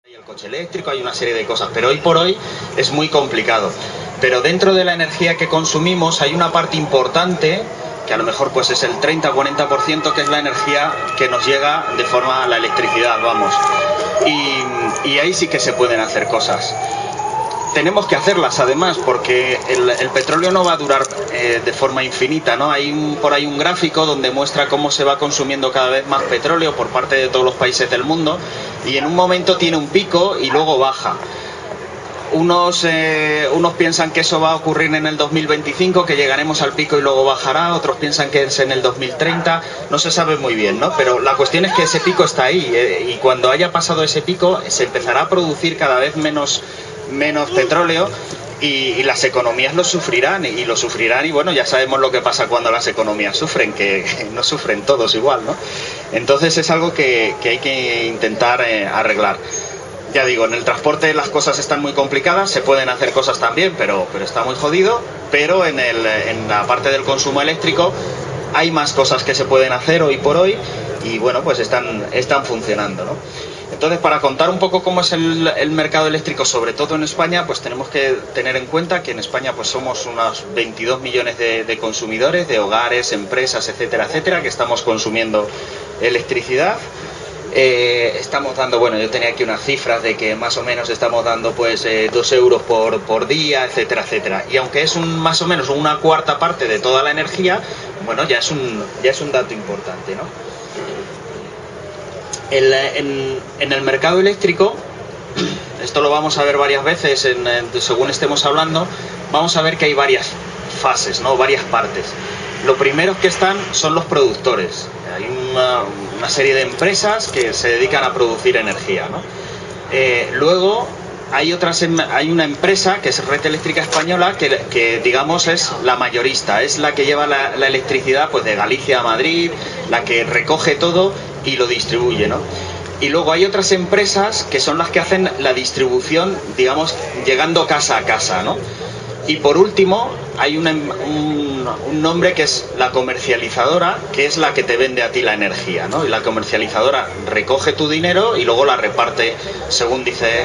Hay el coche eléctrico, hay una serie de cosas, pero hoy por hoy es muy complicado. Pero dentro de la energía que consumimos hay una parte importante, que a lo mejor pues es el 30 o 40%, que es la energía que nos llega de forma a la electricidad, vamos. Y ahí sí que se pueden hacer cosas. Tenemos que hacerlas además, porque el petróleo no va a durar de forma infinita, ¿no? Hay por ahí un gráfico donde muestra cómo se va consumiendo cada vez más petróleo por parte de todos los países del mundo, y en un momento tiene un pico y luego baja. Unos piensan que eso va a ocurrir en el 2025, que llegaremos al pico y luego bajará. Otros piensan que es en el 2030. No se sabe muy bien, ¿no? Pero la cuestión es que ese pico está ahí, y cuando haya pasado ese pico se empezará a producir cada vez menos petróleo, y las economías lo sufrirán, y bueno, ya sabemos lo que pasa cuando las economías sufren, que no sufren todos igual, ¿no? Entonces es algo que hay que intentar arreglar. Ya digo, en el transporte las cosas están muy complicadas, se pueden hacer cosas también, pero está muy jodido. Pero en la parte del consumo eléctrico hay más cosas que se pueden hacer hoy por hoy, y bueno, pues están funcionando, ¿no? Entonces, para contar un poco cómo es el mercado eléctrico, sobre todo en España, pues tenemos que tener en cuenta que en España pues somos unos 22 millones de consumidores, de hogares, empresas, etcétera, etcétera, que estamos consumiendo electricidad. Estamos dando, bueno, yo tenía aquí unas cifras de que más o menos estamos dando pues 2 euros por día, etcétera, etcétera. Y aunque es más o menos una cuarta parte de toda la energía, bueno, ya es un dato importante, ¿no? En el mercado eléctrico, esto lo vamos a ver varias veces según estemos hablando, vamos a ver que hay varias fases, ¿no? Varias partes. Lo primero que son los productores. Hay una serie de empresas que se dedican a producir energía, ¿no? Luego hay una empresa que es Red Eléctrica Española, que digamos es la mayorista, es la que lleva la electricidad pues de Galicia a Madrid, la que recoge todo y lo distribuye, ¿no? Y luego hay otras empresas que son las que hacen la distribución, digamos, llegando casa a casa, ¿no? Y por último hay un nombre que es la comercializadora, que es la que te vende a ti la energía, ¿no? Y la comercializadora recoge tu dinero y luego la reparte, según dice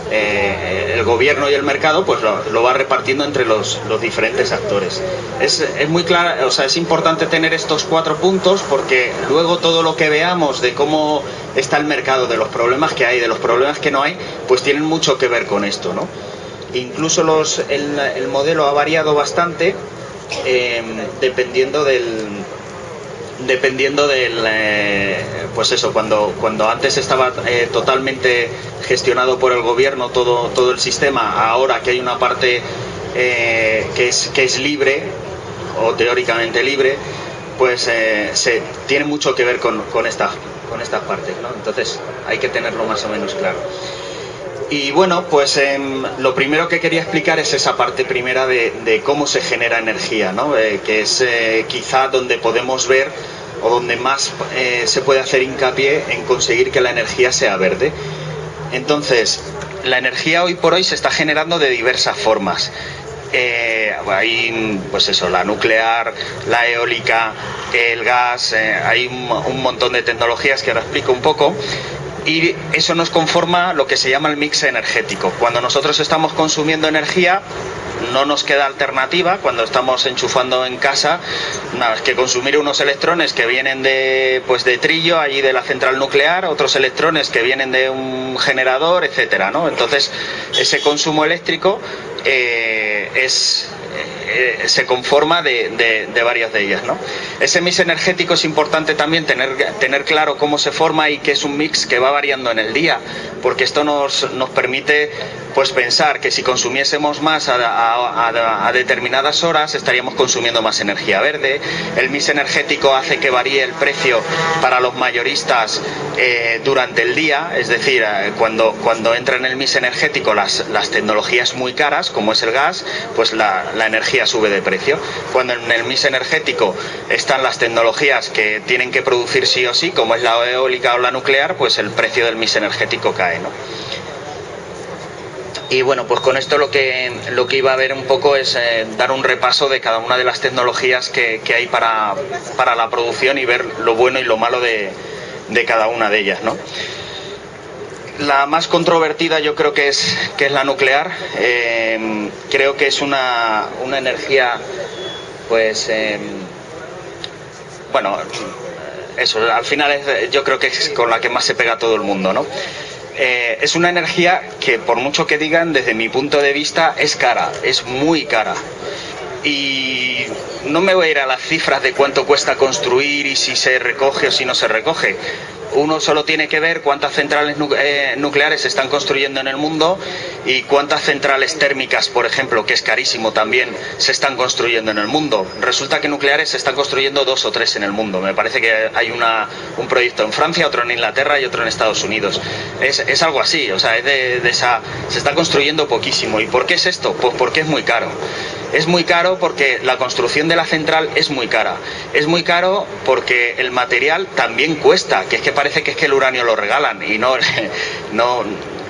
el gobierno y el mercado, pues lo va repartiendo entre los diferentes actores. Es muy claro, o sea, es importante tener estos 4 puntos, porque luego todo lo que veamos de cómo está el mercado, de los problemas que hay, de los problemas que no hay, pues tienen mucho que ver con esto, ¿no? Incluso el modelo ha variado bastante dependiendo del pues eso, cuando antes estaba totalmente gestionado por el gobierno todo el sistema. Ahora que hay una parte que es libre, o teóricamente libre, pues tiene mucho que ver con estas partes, ¿no? Entonces hay que tenerlo más o menos claro. Y bueno, pues lo primero que quería explicar es esa parte primera de cómo se genera energía, ¿no? Que es quizá donde podemos ver, o donde más se puede hacer hincapié en conseguir que la energía sea verde. Entonces, la energía hoy por hoy se está generando de diversas formas. Hay pues eso, la nuclear, la eólica, el gas, hay un montón de tecnologías que ahora explico un poco. Y eso nos conforma lo que se llama el mix energético. Cuando nosotros estamos consumiendo energía, no nos queda alternativa. Cuando estamos enchufando en casa, nada más que consumir unos electrones que vienen de trillo allí de la central nuclear, otros electrones que vienen de un generador, etcétera, ¿no? Entonces, ese consumo eléctrico se conforma de varias de ellas, ¿no? Ese mix energético es importante también tener claro cómo se forma, y que es un mix que va variando en el día, porque esto nos permite pues pensar que si consumiésemos más a determinadas horas estaríamos consumiendo más energía verde. El mix energético hace que varíe el precio para los mayoristas durante el día, es decir, cuando entra en el mix energético las tecnologías muy caras, como es el gas, pues la energía sube de precio. Cuando en el mix energético están las tecnologías que tienen que producir sí o sí, como es la eólica o la nuclear, pues el precio del mix energético cae, ¿no? Y bueno, pues con esto lo que iba a ver un poco es dar un repaso de cada una de las tecnologías que hay para la producción, y ver lo bueno y lo malo de cada una de ellas, ¿no? La más controvertida yo creo que es la nuclear. Creo que es una energía, pues, bueno, eso, al final yo creo que es con la que más se pega todo el mundo, ¿no? Es una energía que, por mucho que digan, desde mi punto de vista, es cara, es muy cara. Y no me voy a ir a las cifras de cuánto cuesta construir y si se recoge o si no se recoge. Uno solo tiene que ver cuántas centrales nucleares se están construyendo en el mundo y cuántas centrales térmicas, por ejemplo, que es carísimo también, se están construyendo en el mundo. Resulta que nucleares se están construyendo 2 o 3 en el mundo. Me parece que hay un proyecto en Francia, otro en Inglaterra y otro en Estados Unidos. Es algo así, o sea, se está construyendo poquísimo. ¿Y por qué es esto? Pues porque es muy caro. Es muy caro porque la construcción de la central es muy cara. Es muy caro porque el material también cuesta, que es que parece que el uranio lo regalan y no,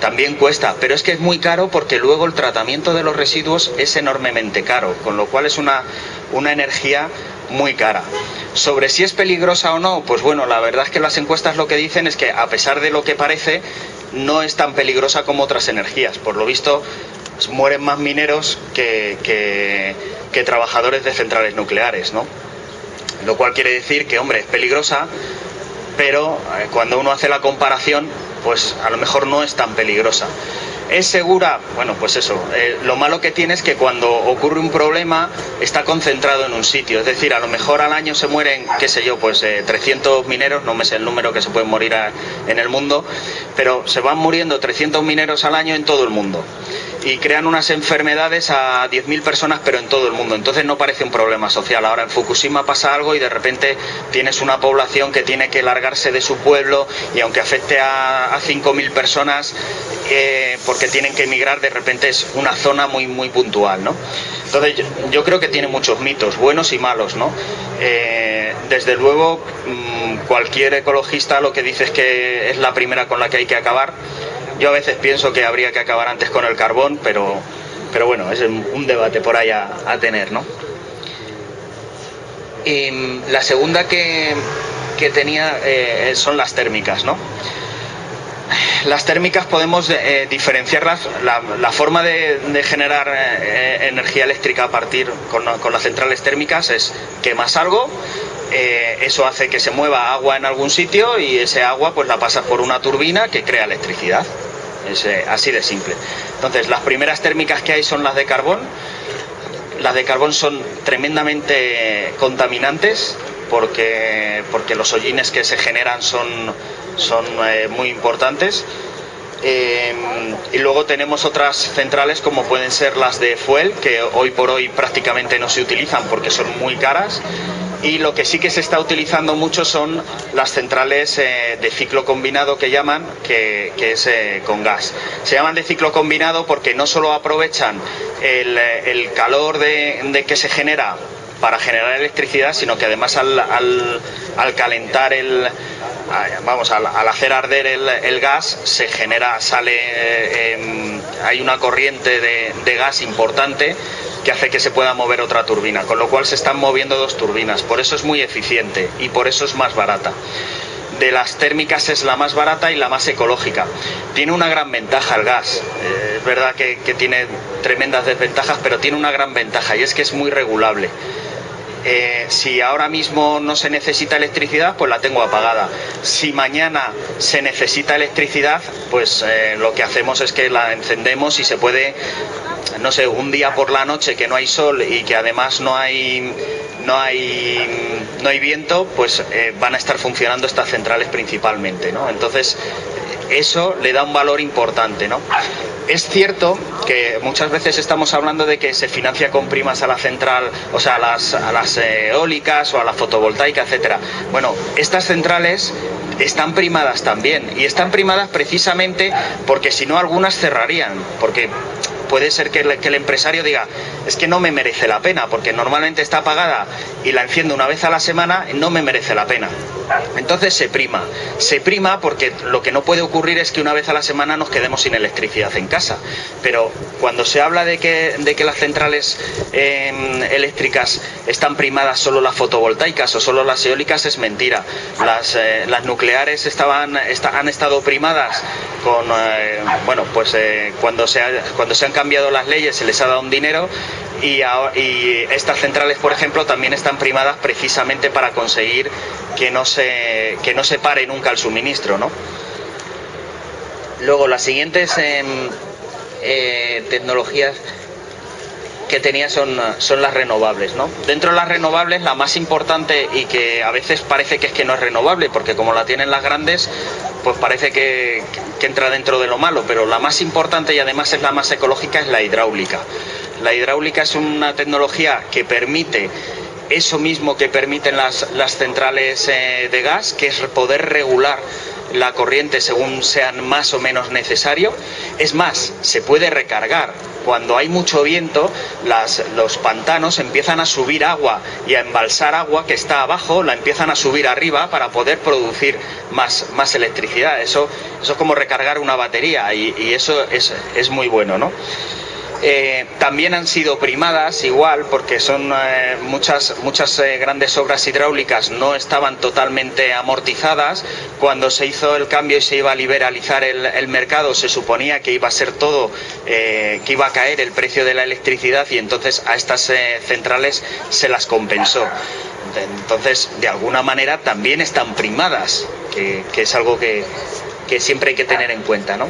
también cuesta. Pero es que es muy caro porque luego el tratamiento de los residuos es enormemente caro, con lo cual es una energía muy cara. Sobre si es peligrosa o no, pues bueno, la verdad es que las encuestas lo que dicen es que, a pesar de lo que parece, no es tan peligrosa como otras energías. Por lo visto, mueren más mineros que trabajadores de centrales nucleares, ¿no? Lo cual quiere decir que, hombre, es peligrosa, pero cuando uno hace la comparación, pues a lo mejor no es tan peligrosa. ¿Es segura? Bueno, pues eso. Lo malo que tiene es que cuando ocurre un problema está concentrado en un sitio. Es decir, a lo mejor al año se mueren, qué sé yo, pues 300 mineros, no me sé el número que se pueden morir en el mundo, pero se van muriendo 300 mineros al año en todo el mundo. Y crean unas enfermedades a 10.000 personas, pero en todo el mundo. Entonces no parece un problema social. Ahora en Fukushima pasa algo y de repente tienes una población que tiene que largarse de su pueblo, y aunque afecte a 5.000 personas, porque tienen que emigrar, de repente es una zona muy, muy puntual, ¿no? Entonces yo creo que tiene muchos mitos, buenos y malos, ¿no? Desde luego, cualquier ecologista lo que dice es que es la primera con la que hay que acabar. Yo a veces pienso que habría que acabar antes con el carbón, pero bueno, es un debate por ahí a tener, ¿no? Y la segunda que tenía son las térmicas, ¿no? Las térmicas podemos diferenciarlas. La forma de generar energía eléctrica a partir con las centrales térmicas es: quemas algo, eso hace que se mueva agua en algún sitio y ese agua pues la pasas por una turbina que crea electricidad. Es así de simple. Entonces, las primeras térmicas que hay son las de carbón. Las de carbón son tremendamente contaminantes porque los hollines que se generan son muy importantes. Y luego tenemos otras centrales, como pueden ser las de fuel, que hoy por hoy prácticamente no se utilizan porque son muy caras. Y lo que sí que se está utilizando mucho son las centrales de ciclo combinado, que llaman, que es con gas. Se llaman de ciclo combinado porque no solo aprovechan el calor de que se genera para generar electricidad, sino que además al calentar al hacer arder el gas, hay una corriente de gas importante que hace que se pueda mover otra turbina, con lo cual se están moviendo 2 turbinas. Por eso es muy eficiente y por eso es más barata. De las térmicas es la más barata y la más ecológica. Tiene una gran ventaja el gas. Es verdad que tiene tremendas desventajas, pero tiene una gran ventaja, y es que es muy regulable. Si ahora mismo no se necesita electricidad, pues la tengo apagada. Si mañana se necesita electricidad, pues lo que hacemos es que la encendemos y se puede, no sé, un día por la noche que no hay sol y que además no hay viento, pues van a estar funcionando estas centrales principalmente, ¿no? Entonces eso le da un valor importante, ¿no? Es cierto que muchas veces estamos hablando de que se financia con primas a la central, o sea, a las eólicas o a la fotovoltaica, etcétera. Bueno, estas centrales están primadas también, y están primadas precisamente porque si no, algunas cerrarían, porque puede ser que el empresario diga: es que no me merece la pena, porque normalmente está apagada y la enciendo una vez a la semana, no me merece la pena. Entonces se prima porque lo que no puede ocurrir es que una vez a la semana nos quedemos sin electricidad en casa. Pero cuando se habla de que las centrales eléctricas están primadas solo las fotovoltaicas o solo las eólicas, es mentira. Las nucleares han estado primadas con cuando se han cambiado las leyes se les ha dado un dinero y estas centrales, por ejemplo, también están primadas precisamente para conseguir que no se pare nunca el suministro, ¿no? Luego las siguientes tecnologías que tenía son las renovables, ¿no? Dentro de las renovables, la más importante, y que a veces parece que no es renovable, porque como la tienen las grandes, pues parece que entra dentro de lo malo, pero la más importante y además es la más ecológica es la hidráulica. La hidráulica es una tecnología que permite eso mismo que permiten las centrales de gas, que es poder regular la corriente según sean más o menos necesario. Es más, se puede recargar. Cuando hay mucho viento, los pantanos empiezan a subir agua y a embalsar agua que está abajo, la empiezan a subir arriba para poder producir más electricidad. Eso es como recargar una batería y eso es muy bueno, ¿no? También han sido primadas igual porque son muchas grandes obras hidráulicas no estaban totalmente amortizadas. Cuando se hizo el cambio y se iba a liberalizar el mercado, se suponía que iba a ser todo, que iba a caer el precio de la electricidad, y entonces a estas centrales se las compensó. Entonces, de alguna manera también están primadas, que es algo que siempre hay que tener en cuenta, ¿no?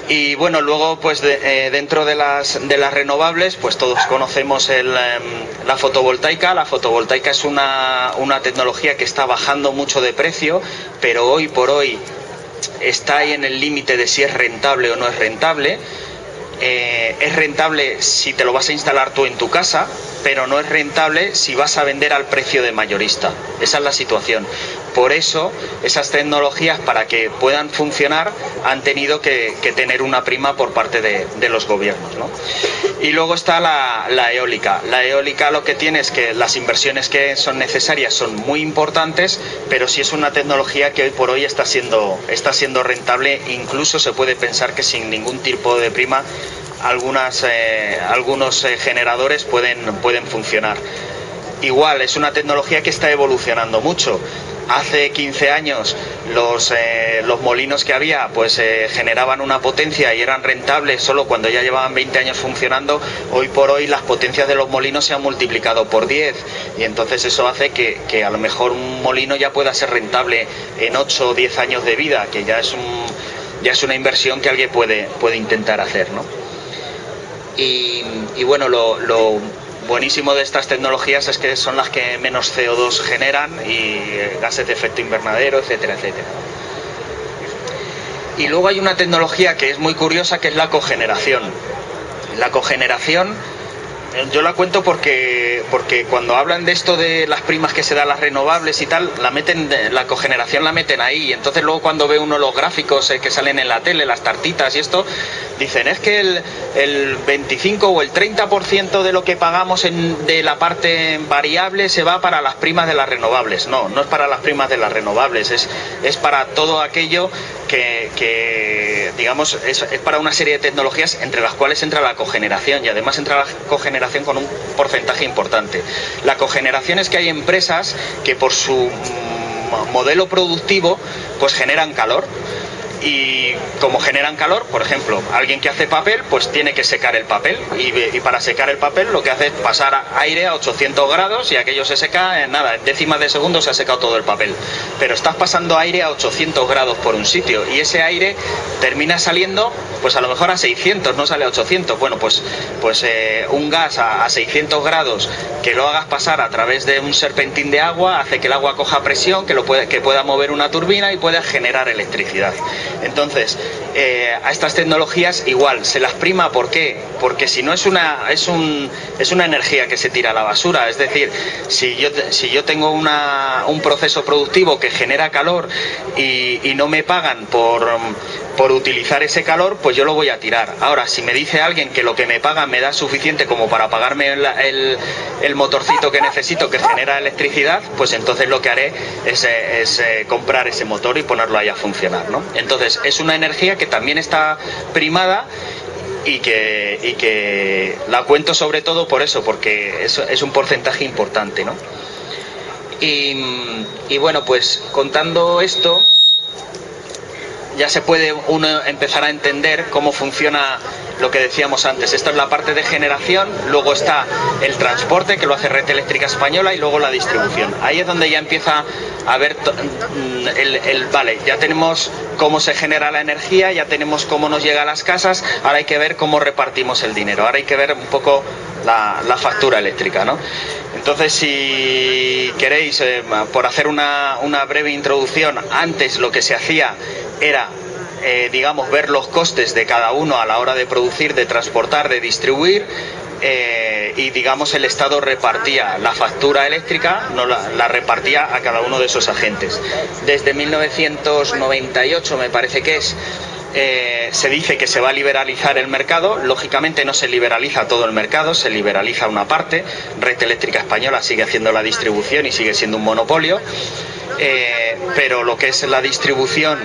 Y bueno, luego pues dentro de las renovables, pues todos conocemos la fotovoltaica. La fotovoltaica es una tecnología que está bajando mucho de precio, pero hoy por hoy está ahí en el límite de si es rentable o no es rentable. Es rentable si te lo vas a instalar tú en tu casa, pero no es rentable si vas a vender al precio de mayorista. Esa es la situación. Por eso, esas tecnologías, para que puedan funcionar, han tenido que tener una prima por parte de los gobiernos, ¿no? Y luego está la eólica. La eólica lo que tiene es que las inversiones que son necesarias son muy importantes, pero sí es una tecnología que hoy por hoy está siendo rentable. Incluso se puede pensar que sin ningún tipo de prima algunos generadores pueden funcionar. Igual, es una tecnología que está evolucionando mucho. Hace 15 años los molinos que había pues generaban una potencia y eran rentables solo cuando ya llevaban 20 años funcionando. Hoy por hoy las potencias de los molinos se han multiplicado por 10, y entonces eso hace que a lo mejor un molino ya pueda ser rentable en 8 o 10 años de vida, que ya es una inversión que alguien puede intentar hacer, ¿no? Y bueno, lo buenísimo de estas tecnologías es que son las que menos CO2 generan y gases de efecto invernadero, etcétera, etcétera. Y luego hay una tecnología que es muy curiosa, que es la cogeneración. La cogeneración, yo la cuento porque cuando hablan de esto de las primas que se dan a las renovables y tal, la cogeneración la meten ahí, y entonces luego cuando ve uno los gráficos que salen en la tele, las tartitas y esto, dicen es que el 25 o el 30% de lo que pagamos de la parte variable se va para las primas de las renovables. No es para las primas de las renovables, es para todo aquello que digamos, es para una serie de tecnologías, entre las cuales entra la cogeneración, y además entra la cogeneración con un porcentaje importante. La cogeneración es que hay empresas que por su modelo productivo pues generan calor. Y como generan calor, por ejemplo, alguien que hace papel, pues tiene que secar el papel, y para secar el papel lo que hace es pasar aire a 800 grados y aquello se seca en nada, en décimas de segundo se ha secado todo el papel. Pero estás pasando aire a 800 grados por un sitio, y ese aire termina saliendo pues a lo mejor a 600, no sale a 800. Bueno, pues un gas a 600 grados que lo hagas pasar a través de un serpentín de agua hace que el agua coja presión, que pueda mover una turbina y pueda generar electricidad. Entonces, a estas tecnologías igual, se las prima, ¿por qué? Porque si no es una energía que se tira a la basura. Es decir, si yo tengo un proceso productivo que genera calor y no me pagan por utilizar ese calor, pues yo lo voy a tirar. Ahora, si me dice alguien que lo que me pagan me da suficiente como para pagarme el motorcito que necesito, que genera electricidad, pues entonces lo que haré es comprar ese motor y ponerlo ahí a funcionar, ¿no? Entonces, es una energía que también está primada y que la cuento sobre todo por eso, porque es un porcentaje importante, ¿no? Y bueno, pues contando esto, ya se puede uno empezar a entender cómo funciona lo que decíamos antes. Esto es la parte de generación, luego está el transporte, que lo hace Red Eléctrica Española, y luego la distribución. Ahí es donde ya empieza a ver vale, ya tenemos cómo se genera la energía, ya tenemos cómo nos llega a las casas, ahora hay que ver cómo repartimos el dinero, ahora hay que ver un poco la factura eléctrica, ¿no? Entonces, si queréis, por hacer una breve introducción, antes lo que se hacía era, digamos, ver los costes de cada uno a la hora de producir, de transportar, de distribuir, y digamos el Estado repartía la factura eléctrica, no la repartía a cada uno de esos agentes. Desde 1998 me parece que es, se dice que se va a liberalizar el mercado. Lógicamente no se liberaliza todo el mercado, se liberaliza una parte. Red Eléctrica Española sigue haciendo la distribución y sigue siendo un monopolio, pero lo que es la distribución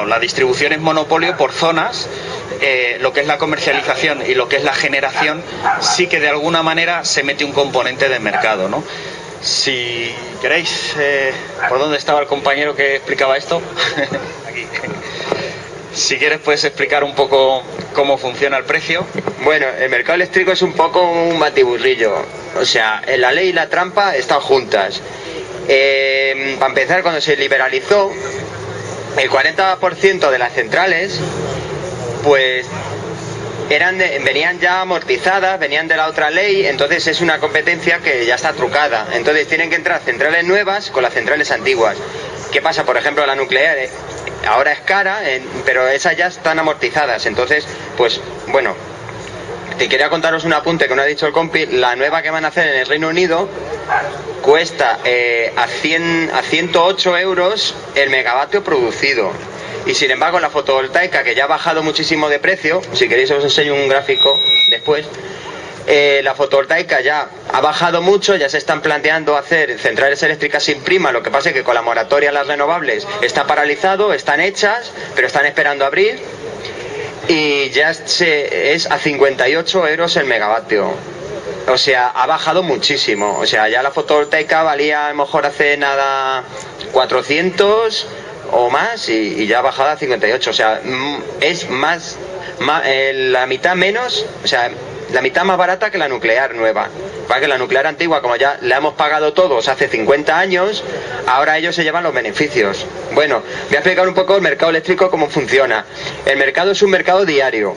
la distribución es monopolio por zonas. Lo que es la comercialización y lo que es la generación sí que de alguna manera se mete un componente de mercado, ¿no? Si queréis, ¿por dónde estaba el compañero que explicaba esto? Aquí. Si quieres, puedes explicar un poco cómo funciona el precio. Bueno, el mercado eléctrico es un poco un batiburrillo. O sea, la ley y la trampa están juntas. Para empezar, cuando se liberalizó, el 40% de las centrales, pues venían ya amortizadas, venían de la otra ley, entonces es una competencia que ya está trucada. Entonces tienen que entrar centrales nuevas con las centrales antiguas. ¿Qué pasa? Por ejemplo, la nuclear ahora es cara, pero esas ya están amortizadas. Entonces, pues bueno, te quería contaros un apunte que no ha dicho el compi. La nueva que van a hacer en el Reino Unido cuesta a 108 euros el megavatio producido. Y sin embargo la fotovoltaica, que ya ha bajado muchísimo de precio, si queréis os enseño un gráfico después, la fotovoltaica ya ha bajado mucho, ya se están planteando hacer centrales eléctricas sin prima. Lo que pasa es que con la moratoria a las renovables está paralizado, están hechas, pero están esperando abrir, y ya es a 58 euros el megavatio. O sea, ha bajado muchísimo. O sea, ya la fotovoltaica valía a lo mejor hace nada 400 o más, y ya ha bajado a 58. O sea, es la mitad menos, o sea, la mitad más barata que la nuclear nueva. Para que la nuclear antigua, como ya la hemos pagado todos hace 50 años, ahora ellos se llevan los beneficios. Bueno, voy a explicar un poco el mercado eléctrico, cómo funciona. El mercado es un mercado diario,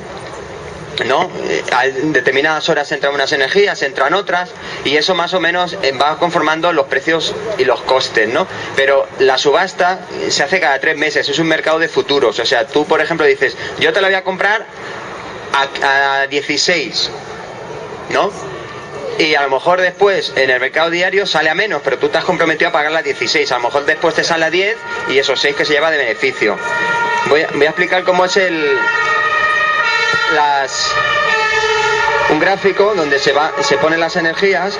¿no? A determinadas horas entran unas energías, entran otras, y eso más o menos va conformando los precios y los costes, ¿no? Pero la subasta se hace cada 3 meses, es un mercado de futuros. O sea, tú, por ejemplo, dices, yo te la voy a comprar a 16, ¿no? Y a lo mejor después en el mercado diario sale a menos, pero tú te has comprometido a pagarla a 16. A lo mejor después te sale a 10 y esos 6 que se lleva de beneficio. Voy a explicar cómo es un gráfico donde se ponen las energías.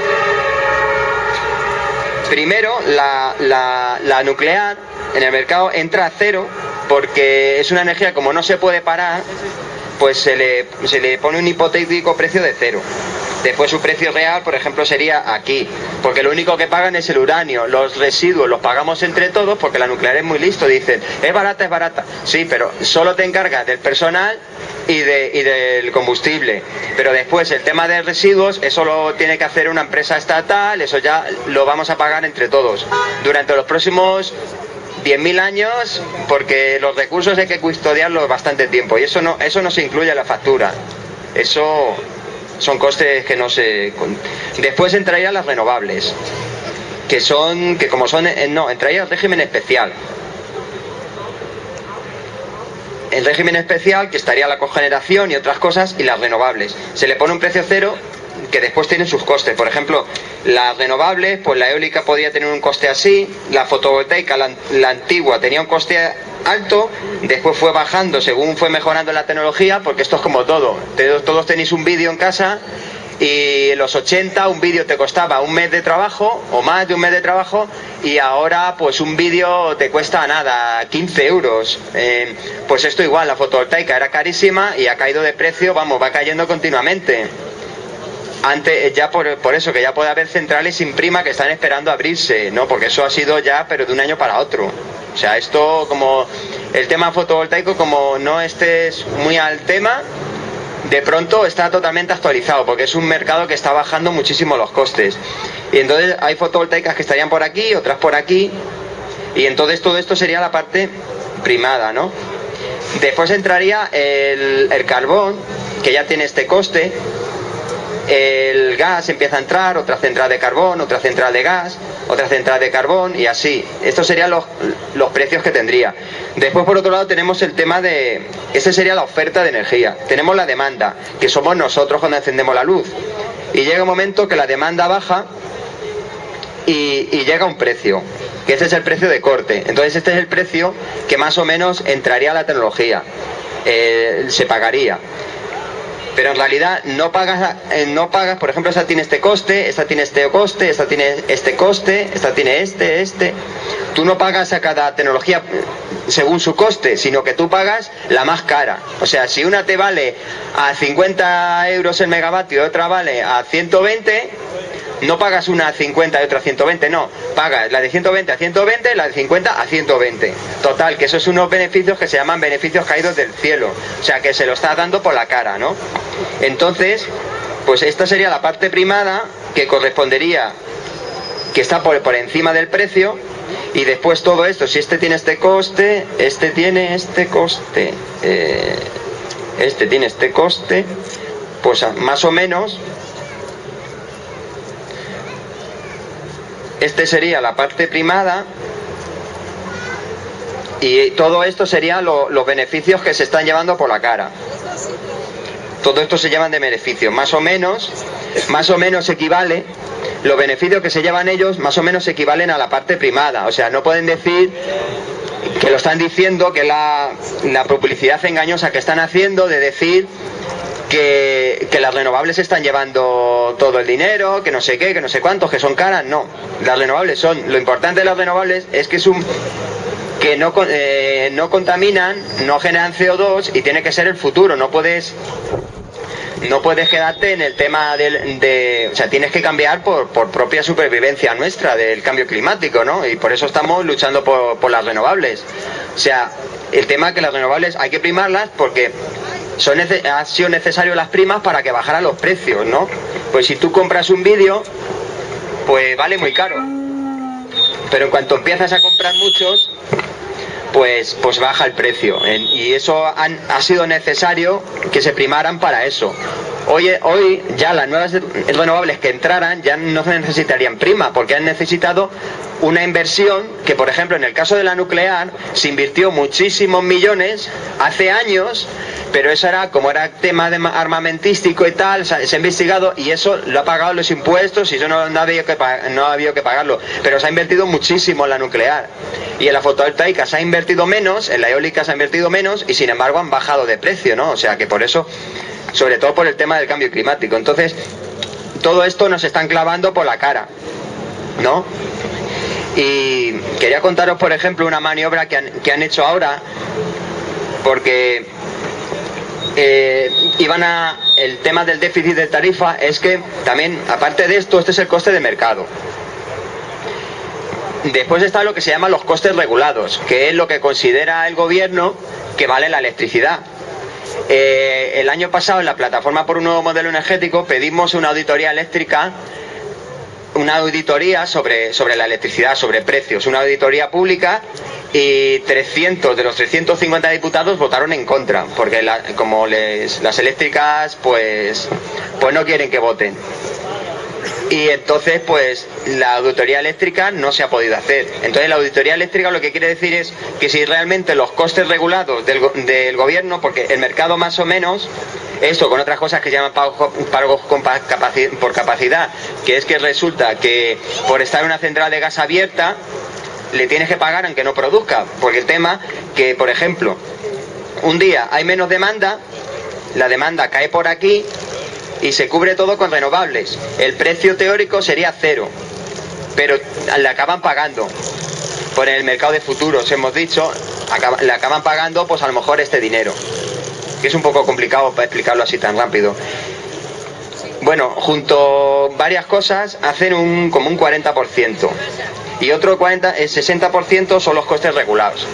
Primero, la nuclear en el mercado entra a cero, porque es una energía, como no se puede parar, pues se le pone un hipotético precio de 0. Después su precio real, por ejemplo, sería aquí, porque lo único que pagan es el uranio. Los residuos los pagamos entre todos, porque la nuclear es muy listo. Dicen, es barata, es barata. Sí, pero solo te encargas del personal y del combustible. Pero después el tema de residuos, eso lo tiene que hacer una empresa estatal, eso ya lo vamos a pagar entre todos durante los próximos 10.000 años, porque los recursos hay que custodiarlos bastante tiempo, y eso no se incluye en la factura. Eso son costes que no se... Después entrarían las renovables, entraría el régimen especial. en régimen especial, que estaría la cogeneración y otras cosas, y las renovables. Se le pone un precio cero que después tienen sus costes. Por ejemplo, las renovables, pues la eólica podía tener un coste así, la fotovoltaica, la antigua, tenía un coste alto, después fue bajando según fue mejorando la tecnología, porque esto es como todo. Todos tenéis un vídeo en casa, y en los 80 un vídeo te costaba un mes de trabajo o más de un mes de trabajo, y ahora pues un vídeo te cuesta nada, 15 euros. Pues esto igual, la fotovoltaica era carísima y ha caído de precio, vamos, va cayendo continuamente. Antes, ya por eso, que ya puede haber centrales sin prima que están esperando abrirse, ¿no? Porque eso ha sido ya, pero de un año para otro. O sea, esto, como el tema fotovoltaico, como no estés muy al tema, de pronto está totalmente actualizado, porque es un mercado que está bajando muchísimo los costes. Y entonces hay fotovoltaicas que estarían por aquí, otras por aquí, y entonces todo esto sería la parte primada, ¿no? Después entraría el carbón, que ya tiene este coste. El gas empieza a entrar, otra central de carbón, otra central de gas, otra central de carbón, y así. Estos serían los precios que tendría. Después, por otro lado, tenemos el tema de... Esta sería la oferta de energía. Tenemos la demanda, que somos nosotros cuando encendemos la luz. Y llega un momento que la demanda baja y llega un precio, que este es el precio de corte. Entonces este es el precio que más o menos entraría a la tecnología. Se pagaría. Pero en realidad no pagas, por ejemplo, esta tiene este coste, esta tiene este coste, esta tiene este coste, esta tiene este. Tú no pagas a cada tecnología según su coste, sino que tú pagas la más cara. O sea, si una te vale a 50 euros el megavatio y otra vale a 120, no pagas una a 50 y otra a 120, no. Pagas la de 120 a 120, la de 50 a 120. Total, que eso es unos beneficios que se llaman beneficios caídos del cielo. O sea, que se lo está dando por la cara, ¿no? Entonces, pues esta sería la parte primada, que correspondería, que está por encima del precio. Y después todo esto, si este tiene este coste, este tiene este coste, este tiene este coste, pues más o menos... Este sería la parte primada, y todo esto serían los beneficios que se están llevando por la cara. Todo esto se llaman de beneficios. Más o menos equivale, los beneficios que se llevan ellos más o menos equivalen a la parte primada. O sea, no pueden decir, que lo están diciendo, que la publicidad engañosa que están haciendo de decir que las renovables están llevando todo el dinero, que no sé qué, que no sé cuántos, que son caras. No, las renovables son... Lo importante de las renovables es que que no contaminan, no generan CO2, y tiene que ser el futuro. No puedes quedarte en el tema o sea, tienes que cambiar por propia supervivencia nuestra del cambio climático, ¿no? Y por eso estamos luchando por las renovables. O sea, el tema es que las renovables hay que primarlas porque ha sido necesario las primas para que bajaran los precios, ¿no? Pues si tú compras un vídeo, pues vale muy caro. Pero en cuanto empiezas a comprar muchos, pues baja el precio. Y eso ha sido necesario que se primaran para eso. Hoy ya las nuevas renovables que entraran ya no necesitarían prima, porque han necesitado una inversión que, por ejemplo, en el caso de la nuclear se invirtió muchísimos millones hace años, pero eso era tema de armamentístico y tal, se ha investigado, y eso lo ha pagado los impuestos, y eso no ha habido que pagarlo, pero se ha invertido muchísimo en la nuclear. Y en la fotovoltaica se ha invertido menos, en la eólica se ha invertido menos, y sin embargo han bajado de precio, ¿no? O sea que por eso, sobre todo por el tema del cambio climático. Entonces, todo esto nos están clavando por la cara, ¿no? Y quería contaros, por ejemplo, una maniobra que han hecho ahora, porque el tema del déficit de tarifa es que también, aparte de esto, este es el coste de mercado. Después está lo que se llama los costes regulados, que es lo que considera el gobierno que vale la electricidad. El año pasado, en la plataforma por un nuevo modelo energético, pedimos una auditoría eléctrica, una auditoría sobre la electricidad, sobre precios, una auditoría pública, y 300 de los 350 diputados votaron en contra, porque las eléctricas pues no quieren que voten. y entonces pues la auditoría eléctrica no se ha podido hacer. Entonces la auditoría eléctrica lo que quiere decir es que si realmente los costes regulados del gobierno, porque el mercado más o menos, esto con otras cosas que se llaman pagos por capacidad, que es que resulta que por estar en una central de gas abierta le tienes que pagar aunque no produzca, porque el tema que, por ejemplo, un día hay menos demanda, la demanda cae por aquí y se cubre todo con renovables. El precio teórico sería cero, pero le acaban pagando. Por el mercado de futuros, hemos dicho, le acaban pagando pues a lo mejor este dinero, que es un poco complicado para explicarlo así tan rápido. Bueno, junto varias cosas hacen como un 40%, y otro 60% son los costes regulados,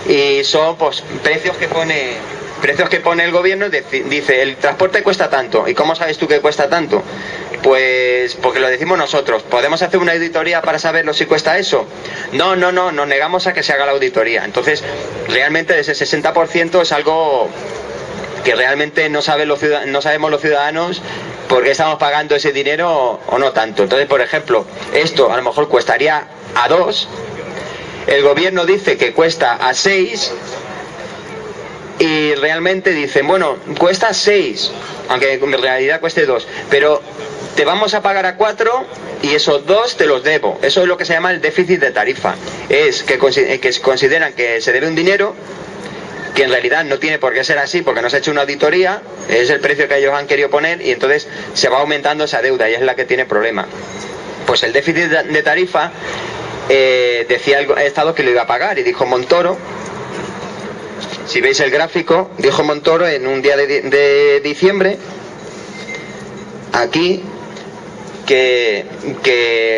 y son pues precios que pone el gobierno. Dice, el transporte cuesta tanto. ¿Y cómo sabes tú que cuesta tanto? Pues porque lo decimos nosotros. ¿Podemos hacer una auditoría para saberlo si cuesta eso? No, nos negamos a que se haga la auditoría. Entonces, realmente de ese 60% es algo que realmente no sabemos los ciudadanos por qué estamos pagando ese dinero o no tanto. Entonces, por ejemplo, esto a lo mejor cuestaría a 2, el gobierno dice que cuesta a 6, y realmente dicen, bueno, cuesta 6, aunque en realidad cueste 2, pero te vamos a pagar a 4 y esos 2 te los debo. Eso es lo que se llama el déficit de tarifa. Es que consideran que se debe un dinero que en realidad no tiene por qué ser así, porque no se ha hecho una auditoría, es el precio que ellos han querido poner, y entonces se va aumentando esa deuda, y es la que tiene problema. Pues el déficit de tarifa, decía el Estado que lo iba a pagar, y dijo Montoro, si veis el gráfico, dijo Montoro en un día de diciembre, aquí, que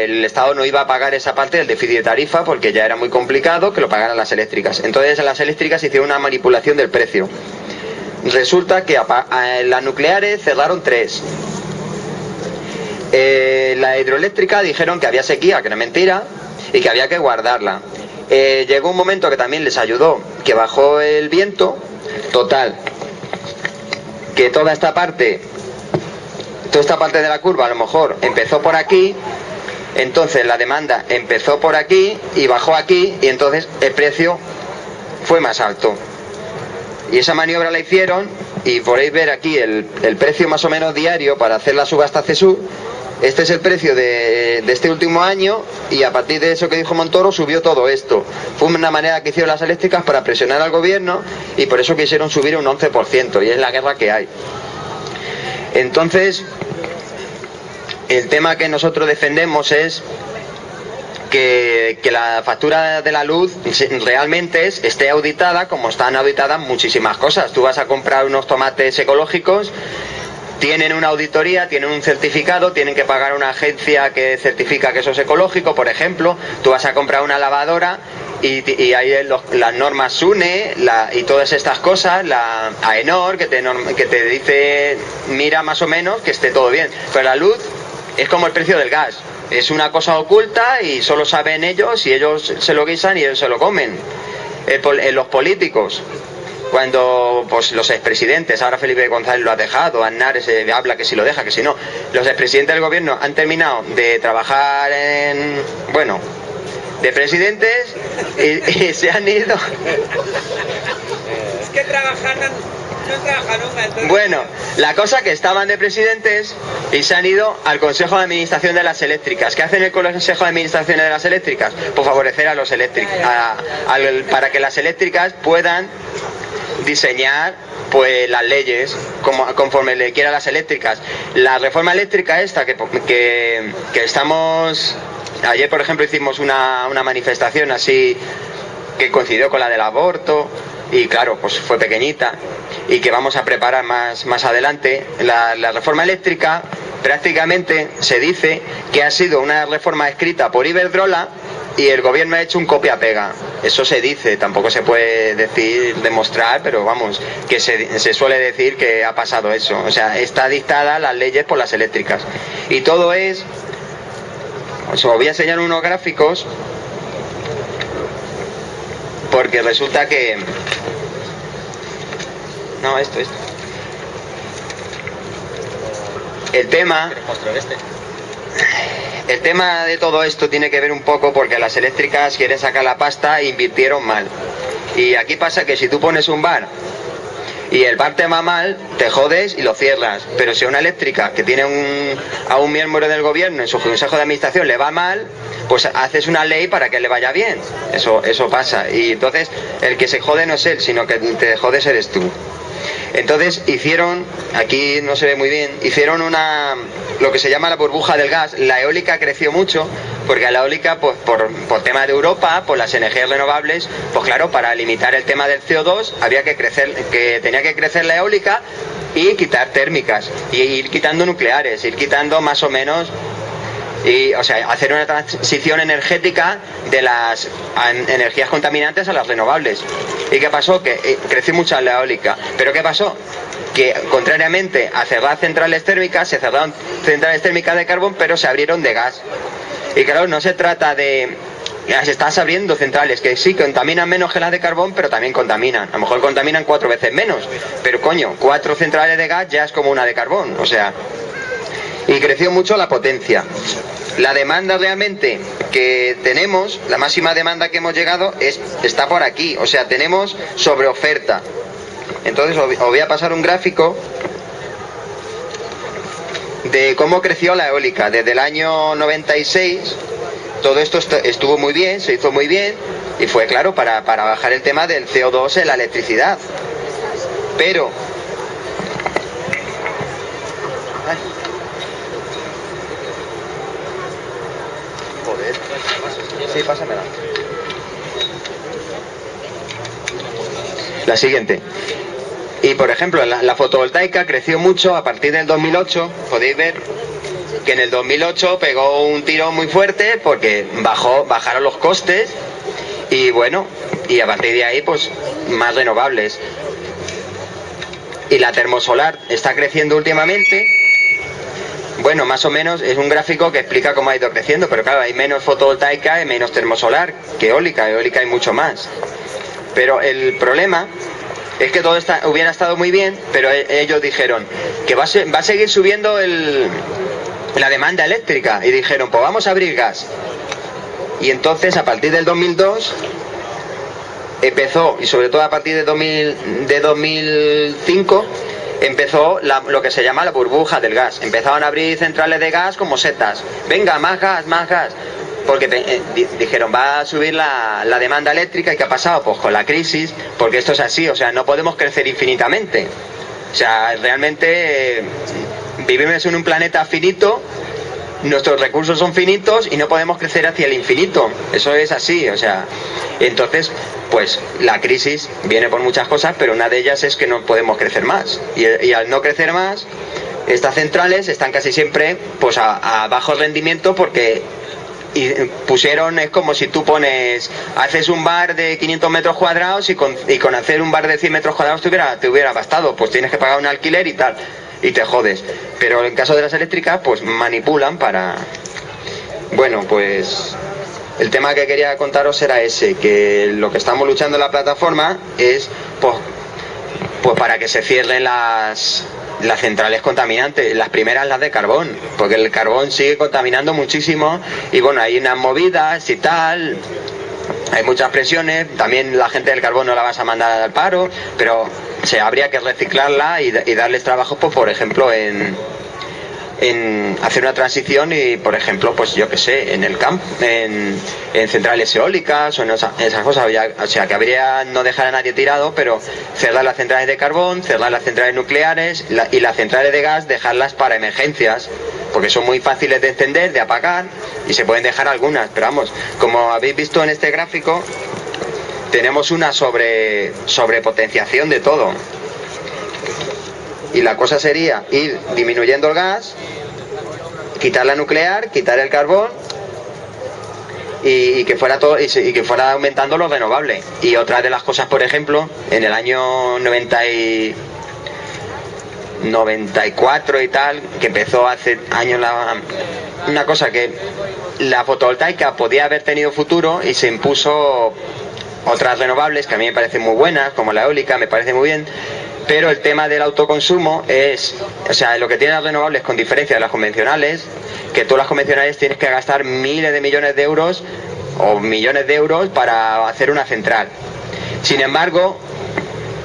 el Estado no iba a pagar esa parte del déficit de tarifa porque ya era muy complicado que lo pagaran las eléctricas. Entonces en las eléctricas hicieron una manipulación del precio. Resulta que las nucleares cerraron 3. La hidroeléctrica dijeron que había sequía, que era mentira, y que había que guardarla. Llegó un momento que también les ayudó, que bajó el viento, total, que toda esta parte de la curva a lo mejor empezó por aquí, entonces la demanda empezó por aquí y bajó aquí, y entonces el precio fue más alto. Y esa maniobra la hicieron, y podéis ver aquí el precio más o menos diario para hacer la subasta CESUR. Este es el precio de este último año, y a partir de eso que dijo Montoro subió todo esto. Fue una manera que hicieron las eléctricas para presionar al gobierno, y por eso quisieron subir un 11%, y es la guerra que hay. Entonces, el tema que nosotros defendemos es que la factura de la luz realmente esté auditada como están auditadas muchísimas cosas. Tú vas a comprar unos tomates ecológicos, tienen una auditoría, tienen un certificado, tienen que pagar a una agencia que certifica que eso es ecológico, por ejemplo. Tú vas a comprar una lavadora y hay las normas SUNE y todas estas cosas, la AENOR, que te dice, mira más o menos que esté todo bien. Pero la luz es como el precio del gas, es una cosa oculta y solo saben ellos, y ellos se lo guisan y ellos se lo comen. Los políticos, cuando pues los expresidentes, ahora Felipe González lo ha dejado, Aznar se habla que si lo deja, que si no, los expresidentes del gobierno han terminado de trabajar de presidentes y se han ido. Es que trabajan, no trabajan nunca. Entonces... Bueno, la cosa que estaban de presidentes y se han ido al Consejo de Administración de las Eléctricas. ¿Qué hacen el Consejo de Administración de las Eléctricas? Pues favorecer a los eléctricos, para que las eléctricas puedan diseñar pues las leyes conforme le quieran las eléctricas. La reforma eléctrica esta que estamos... Ayer, por ejemplo, hicimos una manifestación así que coincidió con la del aborto, y claro, pues fue pequeñita, y que vamos a preparar más adelante. La reforma eléctrica prácticamente se dice que ha sido una reforma escrita por Iberdrola y el gobierno ha hecho un copia-pega. Eso se dice, tampoco se puede demostrar, pero vamos, que se suele decir que ha pasado eso. O sea, está dictada las leyes por las eléctricas. Y todo es... Os voy a enseñar unos gráficos, porque resulta que... No, esto. El tema... el tema de todo esto tiene que ver un poco porque las eléctricas quieren sacar la pasta e invirtieron mal. Y aquí pasa que si tú pones un bar y el bar te va mal, te jodes y lo cierras. Pero si a una eléctrica que tiene a un miembro del gobierno en su consejo de administración le va mal, pues haces una ley para que le vaya bien. Eso pasa. Y entonces el que se jode no es él, sino que te jodes eres tú. Entonces hicieron, aquí no se ve muy bien, hicieron lo que se llama la burbuja del gas. La eólica creció mucho, porque la eólica, pues por tema de Europa, por las energías renovables, pues claro, para limitar el tema del CO2 tenía que crecer la eólica y quitar térmicas, y ir quitando nucleares, ir quitando más o menos, o sea, hacer una transición energética de las energías contaminantes a las renovables. ¿Y qué pasó? Que creció mucho la eólica. ¿Pero qué pasó? Que contrariamente a cerrar centrales térmicas, se cerraron centrales térmicas de carbón, pero se abrieron de gas. Y claro, no se trata de... Se están abriendo centrales que sí contaminan menos que las de carbón, pero también contaminan. A lo mejor contaminan 4 veces menos. Pero coño, 4 centrales de gas ya es como una de carbón. O sea... Y creció mucho la potencia. La demanda realmente que tenemos, la máxima demanda que hemos llegado está por aquí. O sea, tenemos sobre oferta. Entonces os voy a pasar un gráfico de cómo creció la eólica. Desde el año 96, todo esto estuvo muy bien, se hizo muy bien, y fue claro para bajar el tema del CO2 en la electricidad. Pero... Sí, pásamela. La siguiente. Y por ejemplo, la fotovoltaica creció mucho a partir del 2008. Podéis ver que en el 2008 pegó un tirón muy fuerte porque bajaron los costes, y bueno, y a partir de ahí pues más renovables. Y la termosolar está creciendo últimamente. Bueno, más o menos es un gráfico que explica cómo ha ido creciendo, pero claro, hay menos fotovoltaica y menos termosolar que eólica. Eólica hay mucho más. Pero el problema es que todo hubiera estado muy bien, pero ellos dijeron que va a seguir subiendo la demanda eléctrica, y dijeron, pues vamos a abrir gas. Y entonces a partir del 2002 empezó, y sobre todo a partir de 2005, empezó lo que se llama la burbuja del gas. Empezaron a abrir centrales de gas como setas. Venga, más gas, más gas. Porque dijeron, va a subir la demanda eléctrica. ¿Y qué ha pasado? Pues con la crisis, porque esto es así, o sea, no podemos crecer infinitamente. O sea, realmente vivimos en un planeta finito, nuestros recursos son finitos y no podemos crecer hacia el infinito. Eso es así, o sea, entonces, pues la crisis viene por muchas cosas, pero una de ellas es que no podemos crecer más. Y al no crecer más, estas centrales están casi siempre pues a bajo rendimiento, porque es como si tú haces un bar de 500 metros cuadrados y con hacer un bar de 100 metros cuadrados te hubiera bastado. Pues tienes que pagar un alquiler y tal, y te jodes. Pero en caso de las eléctricas, pues manipulan para... Bueno, pues el tema que quería contaros era ese, que lo que estamos luchando en la plataforma es pues para que se cierren las centrales contaminantes, las primeras las de carbón, porque el carbón sigue contaminando muchísimo, y bueno, hay unas movidas y tal, hay muchas presiones. También la gente del carbón no la vas a mandar al paro, pero habría que reciclarla y darles trabajo, pues, por ejemplo, en hacer una transición, y por ejemplo, pues yo que sé, en el campo, en centrales eólicas o en esas cosas. O sea, que habría, no dejar a nadie tirado, pero cerrar las centrales de carbón, cerrar las centrales nucleares, y las centrales de gas dejarlas para emergencias, porque son muy fáciles de encender, de apagar, y se pueden dejar algunas. Pero vamos, como habéis visto en este gráfico, tenemos una sobrepotenciación de todo. Y la cosa sería ir disminuyendo el gas, quitar la nuclear, quitar el carbón, y que fuera todo, y que fuera aumentando lo renovable. Y otra de las cosas, por ejemplo, en el año 94 y tal, que empezó hace años una cosa, que la fotovoltaica podía haber tenido futuro, y se impuso otras renovables que a mí me parecen muy buenas, como la eólica, me parece muy bien, Pero el tema del autoconsumo es, o sea, lo que tienen las renovables con diferencia de las convencionales, que tú las convencionales tienes que gastar miles de millones de euros o millones de euros para hacer una central. Sin embargo,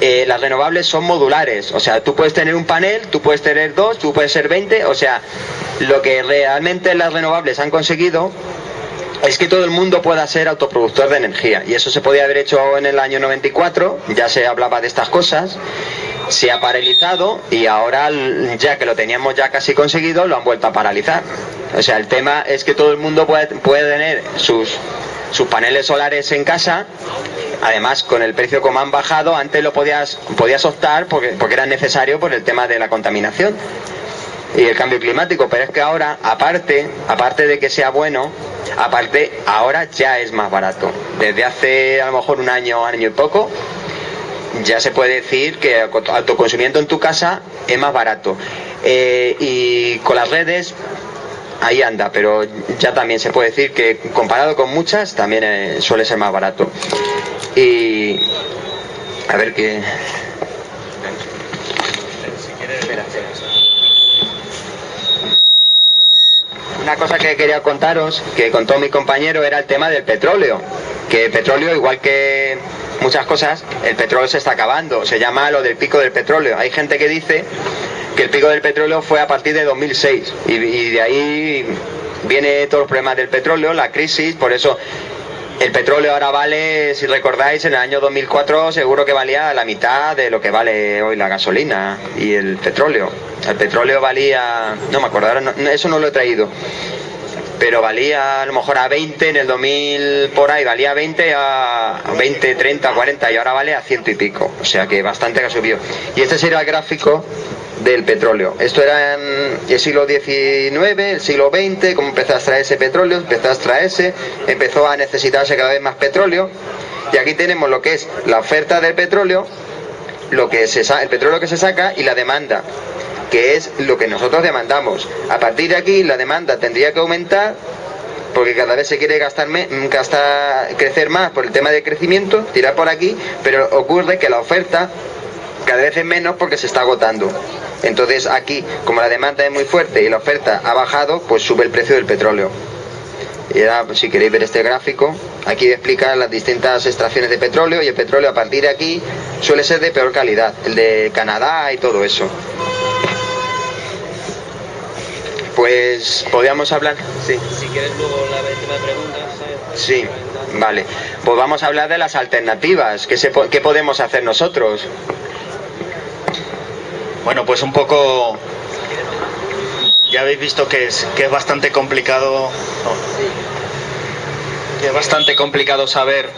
las renovables son modulares, o sea, tú puedes tener un panel, tú puedes tener dos, tú puedes ser 20, o sea, lo que realmente las renovables han conseguido es que todo el mundo pueda ser autoproductor de energía, y eso se podía haber hecho en el año 94, ya se hablaba de estas cosas, se ha paralizado y ahora, ya que lo teníamos ya casi conseguido, lo han vuelto a paralizar. O sea, el tema es que todo el mundo puede tener sus paneles solares en casa. Además, con el precio como han bajado, antes lo podías optar porque era necesario por el tema de la contaminación y el cambio climático, pero es que ahora, aparte de que sea bueno, ahora ya es más barato. Desde hace a lo mejor un año y poco, ya se puede decir que autoconsumiendo en tu casa es más barato. Y con las redes, ahí anda, pero ya también se puede decir que comparado con muchas, también suele ser más barato. Y a ver qué... Una cosa que quería contaros, que contó mi compañero, era el tema del petróleo. Que el petróleo, igual que muchas cosas, el petróleo se está acabando. Se llama lo del pico del petróleo. Hay gente que dice que el pico del petróleo fue a partir de 2006 y de ahí viene todos los problemas del petróleo, la crisis. Por eso el petróleo ahora vale, si recordáis, en el año 2004 seguro que valía la mitad de lo que vale hoy la gasolina y el petróleo. El petróleo valía, no me acuerdo, ahora eso no lo he traído, pero valía a lo mejor a 20 en el 2000, por ahí valía 20 a 20, 30, 40 y ahora vale a 100 y pico, o sea que bastante que ha subido. Y este sería el gráfico del petróleo. Esto era en el siglo XIX, el siglo XX, como empezó a extraerse petróleo, empezó a necesitarse cada vez más petróleo, y aquí tenemos lo que es la oferta del petróleo, el petróleo que se saca, y la demanda, que es lo que nosotros demandamos. A partir de aquí la demanda tendría que aumentar porque cada vez se quiere crecer más por el tema del crecimiento, tirar por aquí, pero ocurre que la oferta cada vez es menos porque se está agotando. Entonces aquí, como la demanda es muy fuerte y la oferta ha bajado, pues sube el precio del petróleo. Y ahora, si queréis ver este gráfico, aquí explica las distintas extracciones de petróleo, y el petróleo a partir de aquí suele ser de peor calidad, el de Canadá y todo eso. Pues podríamos hablar. Sí. Si quieres luego la última pregunta. Sí, vale. Pues vamos a hablar de las alternativas. ¿Qué podemos hacer nosotros? Bueno, pues un poco... Ya habéis visto que es bastante complicado. Que es bastante complicado saber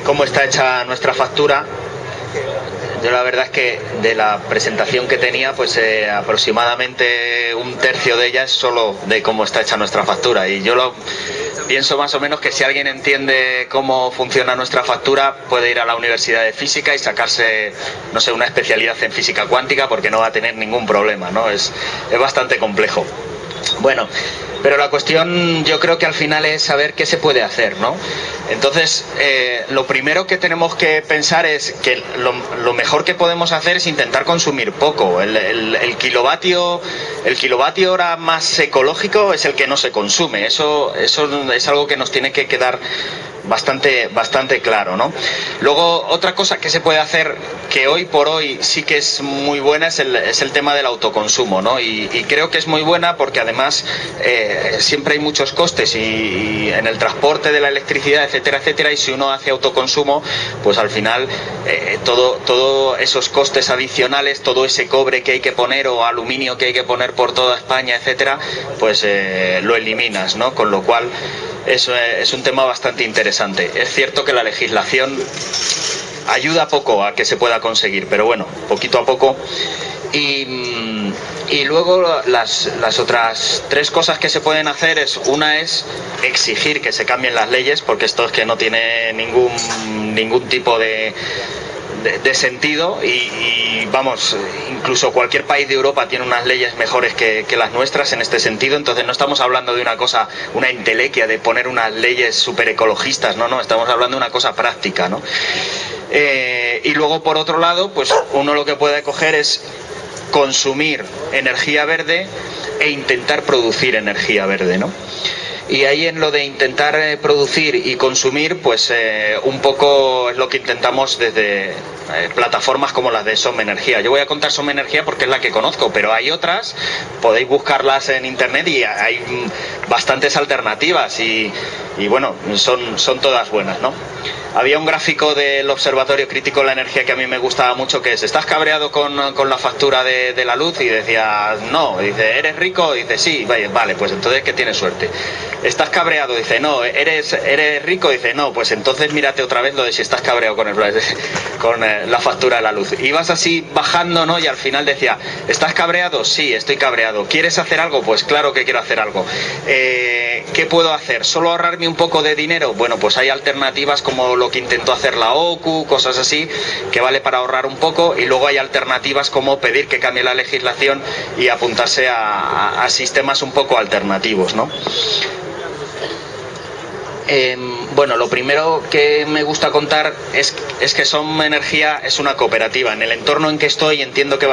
cómo está hecha nuestra factura. Yo la verdad es que de la presentación que tenía, pues aproximadamente un tercio de ella es solo de cómo está hecha nuestra factura, y yo pienso más o menos que si alguien entiende cómo funciona nuestra factura puede ir a la Universidad de Física y sacarse, no sé, una especialidad en física cuántica, porque no va a tener ningún problema, ¿no? Es bastante complejo. Bueno, pero la cuestión yo creo que al final es saber qué se puede hacer, ¿no? Entonces, lo primero que tenemos que pensar es que lo mejor que podemos hacer es intentar consumir poco. El kilovatio hora más ecológico es el que no se consume. Eso es algo que nos tiene que quedar bastante claro, ¿no? Luego, otra cosa que se puede hacer, que hoy por hoy sí que es muy buena, es el tema del autoconsumo, ¿no? Y creo que es muy buena porque además siempre hay muchos costes y en el transporte de la electricidad, etcétera, etcétera, y si uno hace autoconsumo, pues al final todo esos costes adicionales, todo ese cobre que hay que poner o aluminio que hay que poner por toda España, etcétera, pues lo eliminas, ¿no? Con lo cual es un tema bastante interesante. Es cierto que la legislación ayuda poco a que se pueda conseguir, pero bueno, poquito a poco. Y luego las otras tres cosas que se pueden hacer una es exigir que se cambien las leyes, porque esto es que no tiene ningún tipo de sentido, y vamos, incluso cualquier país de Europa tiene unas leyes mejores que las nuestras en este sentido. Entonces no estamos hablando de una entelequia de poner unas leyes súper ecologistas, no, estamos hablando de una cosa práctica, ¿no? Y luego, por otro lado, pues uno lo que puede coger es consumir energía verde e intentar producir energía verde, ¿no? Y ahí en lo de intentar producir y consumir, pues un poco es lo que intentamos desde plataformas como las de Som Energía. Yo voy a contar Som Energía porque es la que conozco, pero hay otras, podéis buscarlas en internet y hay bastantes alternativas y bueno, son todas buenas, ¿no? Había un gráfico del Observatorio Crítico de la Energía que a mí me gustaba mucho, que es: ¿estás cabreado con la factura de la luz? Y decía, no. Dice, ¿eres rico? Dice, sí. Vale, pues entonces que tienes suerte. ¿Estás cabreado? Dice, no. ¿Eres rico? Dice, no. Pues entonces mírate otra vez lo de si estás cabreado con la factura de la luz. Y vas así bajando, ¿no? Y al final decía, ¿estás cabreado? Sí, estoy cabreado. ¿Quieres hacer algo? Pues claro que quiero hacer algo. ¿Qué puedo hacer? ¿Solo ahorrarme un poco de dinero? Bueno, pues hay alternativas como lo que intentó hacer la OCU, cosas así, que vale para ahorrar un poco, y luego hay alternativas como pedir que cambie la legislación y apuntarse a sistemas un poco alternativos, ¿no? Bueno, lo primero que me gusta contar es que Som Energía es una cooperativa. En el entorno en que estoy entiendo que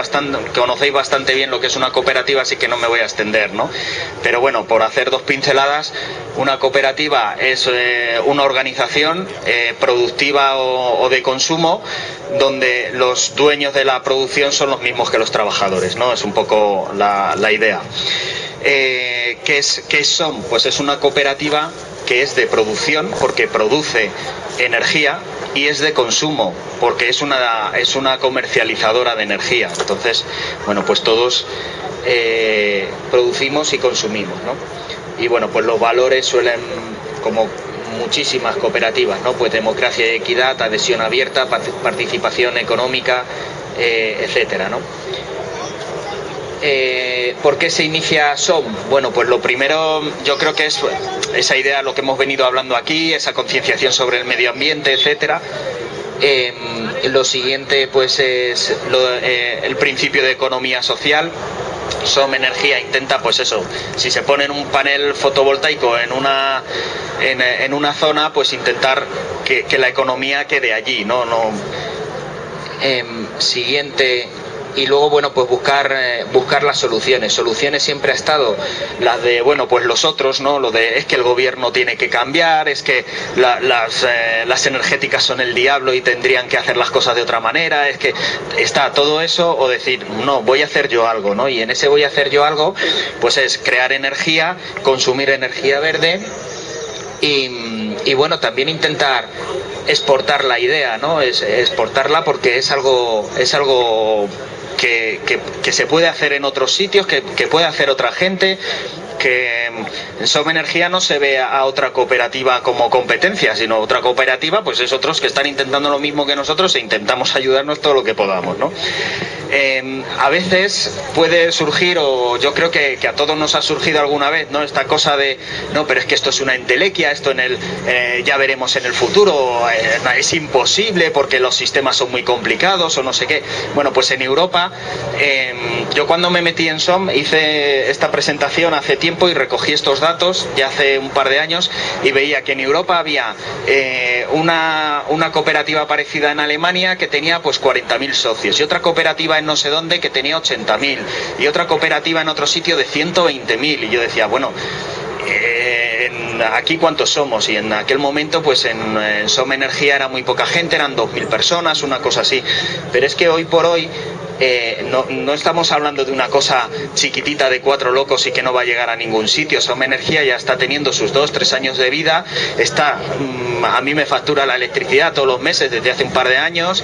conocéis bastante bien lo que es una cooperativa, así que no me voy a extender, ¿no? Pero bueno, por hacer dos pinceladas, una cooperativa es una organización productiva o de consumo donde los dueños de la producción son los mismos que los trabajadores, ¿no? Es un poco la idea. ¿Qué es Som? Pues es una cooperativa que es de producción porque produce energía, y es de consumo porque es una comercializadora de energía. Entonces, bueno, pues todos producimos y consumimos, ¿no? Y bueno, pues los valores suelen, como muchísimas cooperativas, ¿no? Pues democracia y equidad, adhesión abierta, participación económica, etcétera, ¿no? ¿Por qué se inicia Som? Bueno, pues lo primero yo creo que es esa idea, lo que hemos venido hablando aquí, esa concienciación sobre el medio ambiente, etcétera. Lo siguiente pues es el principio de economía social. Som Energía intenta, pues eso, si se pone un panel fotovoltaico en una zona, pues intentar que la economía quede allí, ¿no? Siguiente. Y luego, bueno, pues buscar las soluciones. Soluciones siempre ha estado las de, bueno, pues los otros, ¿no? Lo de, es que el gobierno tiene que cambiar, es que las energéticas son el diablo y tendrían que hacer las cosas de otra manera, es que está todo eso, o decir, no, voy a hacer yo algo, ¿no? Y en ese voy a hacer yo algo, pues es crear energía, consumir energía verde y bueno, también intentar exportar la idea, ¿no? Exportarla porque es algo que se puede hacer en otros sitios, que puede hacer otra gente, que en Som Energía no se ve a otra cooperativa como competencia, sino otra cooperativa pues es otros que están intentando lo mismo que nosotros e intentamos ayudarnos todo lo que podamos, ¿no? A veces puede surgir, o yo creo que a todos nos ha surgido alguna vez, ¿no? Esta cosa de, no, pero es que esto es una entelequia, esto ya veremos en el futuro, es imposible porque los sistemas son muy complicados o no sé qué. Bueno, pues en Europa, yo cuando me metí en Som hice esta presentación hace tiempo y recogí estos datos ya hace un par de años y veía que en Europa había una cooperativa parecida en Alemania que tenía pues 40.000 socios, y otra cooperativa en no sé dónde que tenía 80.000, y otra cooperativa en otro sitio de 120.000, y yo decía, bueno, aquí cuántos somos, y en aquel momento pues en Som Energía era muy poca gente, eran 2.000 personas, una cosa así, pero es que hoy por hoy no estamos hablando de una cosa chiquitita de 4 locos y que no va a llegar a ningún sitio. Som Energía ya está teniendo sus 2-3 años de vida, a mí me factura la electricidad todos los meses desde hace un par de años,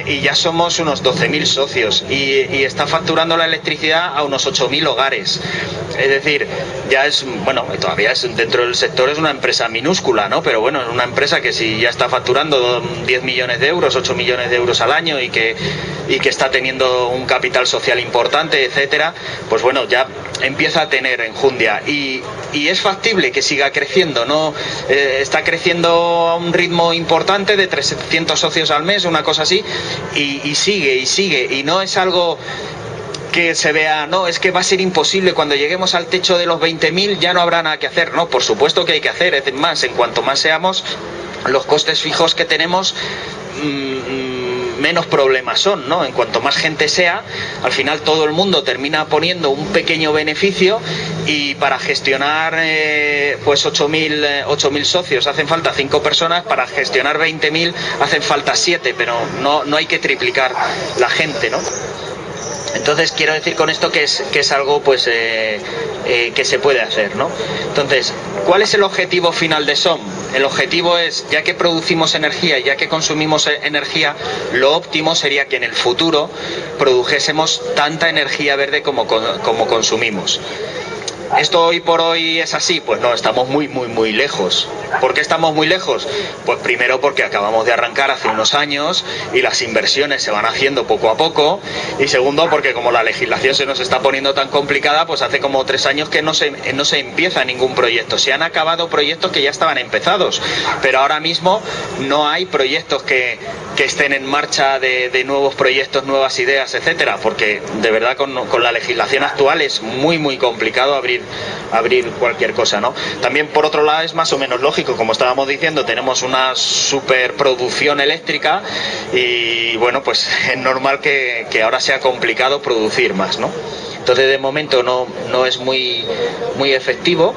y ya somos unos 12.000 socios y está facturando la electricidad a unos 8.000 hogares. Es decir, ya es, bueno, todavía dentro del sector es una empresa minúscula, ¿no? Pero bueno, es una empresa que si ya está facturando 10 millones de euros, 8 millones de euros al año y que está teniendo un capital social importante, etcétera, pues bueno, ya empieza a tener enjundia y es factible que siga creciendo, ¿no? Está creciendo a un ritmo importante de 300 socios al mes, una cosa así, y sigue, y no es algo que se vea, no, es que va a ser imposible, cuando lleguemos al techo de los 20.000 ya no habrá nada que hacer. No, por supuesto que hay que hacer, es más, en cuanto más seamos, los costes fijos que tenemos menos problemas son, ¿no? En cuanto más gente sea, al final todo el mundo termina poniendo un pequeño beneficio, y para gestionar pues 8.000 socios hacen falta 5 personas, para gestionar 20.000 hacen falta 7, pero no hay que triplicar la gente, ¿no? Entonces quiero decir con esto que es algo pues que se puede hacer, ¿no? Entonces, ¿cuál es el objetivo final de SOM? El objetivo es, ya que producimos energía, ya que consumimos energía, lo óptimo sería que en el futuro produjésemos tanta energía verde como consumimos. ¿Esto hoy por hoy es así? Pues no, estamos muy lejos. ¿Por qué estamos muy lejos? Pues primero porque acabamos de arrancar hace unos años y las inversiones se van haciendo poco a poco, y segundo porque como la legislación se nos está poniendo tan complicada, pues hace como 3 años que no se empieza ningún proyecto. Se han acabado proyectos que ya estaban empezados, pero ahora mismo no hay proyectos que estén en marcha de nuevos proyectos, nuevas ideas, etcétera, porque de verdad con la legislación actual es muy complicado abrir cualquier cosa, ¿no? También por otro lado es más o menos lógico, como estábamos diciendo, tenemos una superproducción eléctrica y bueno, pues es normal que ahora sea complicado producir más, ¿no? Entonces de momento no es muy efectivo.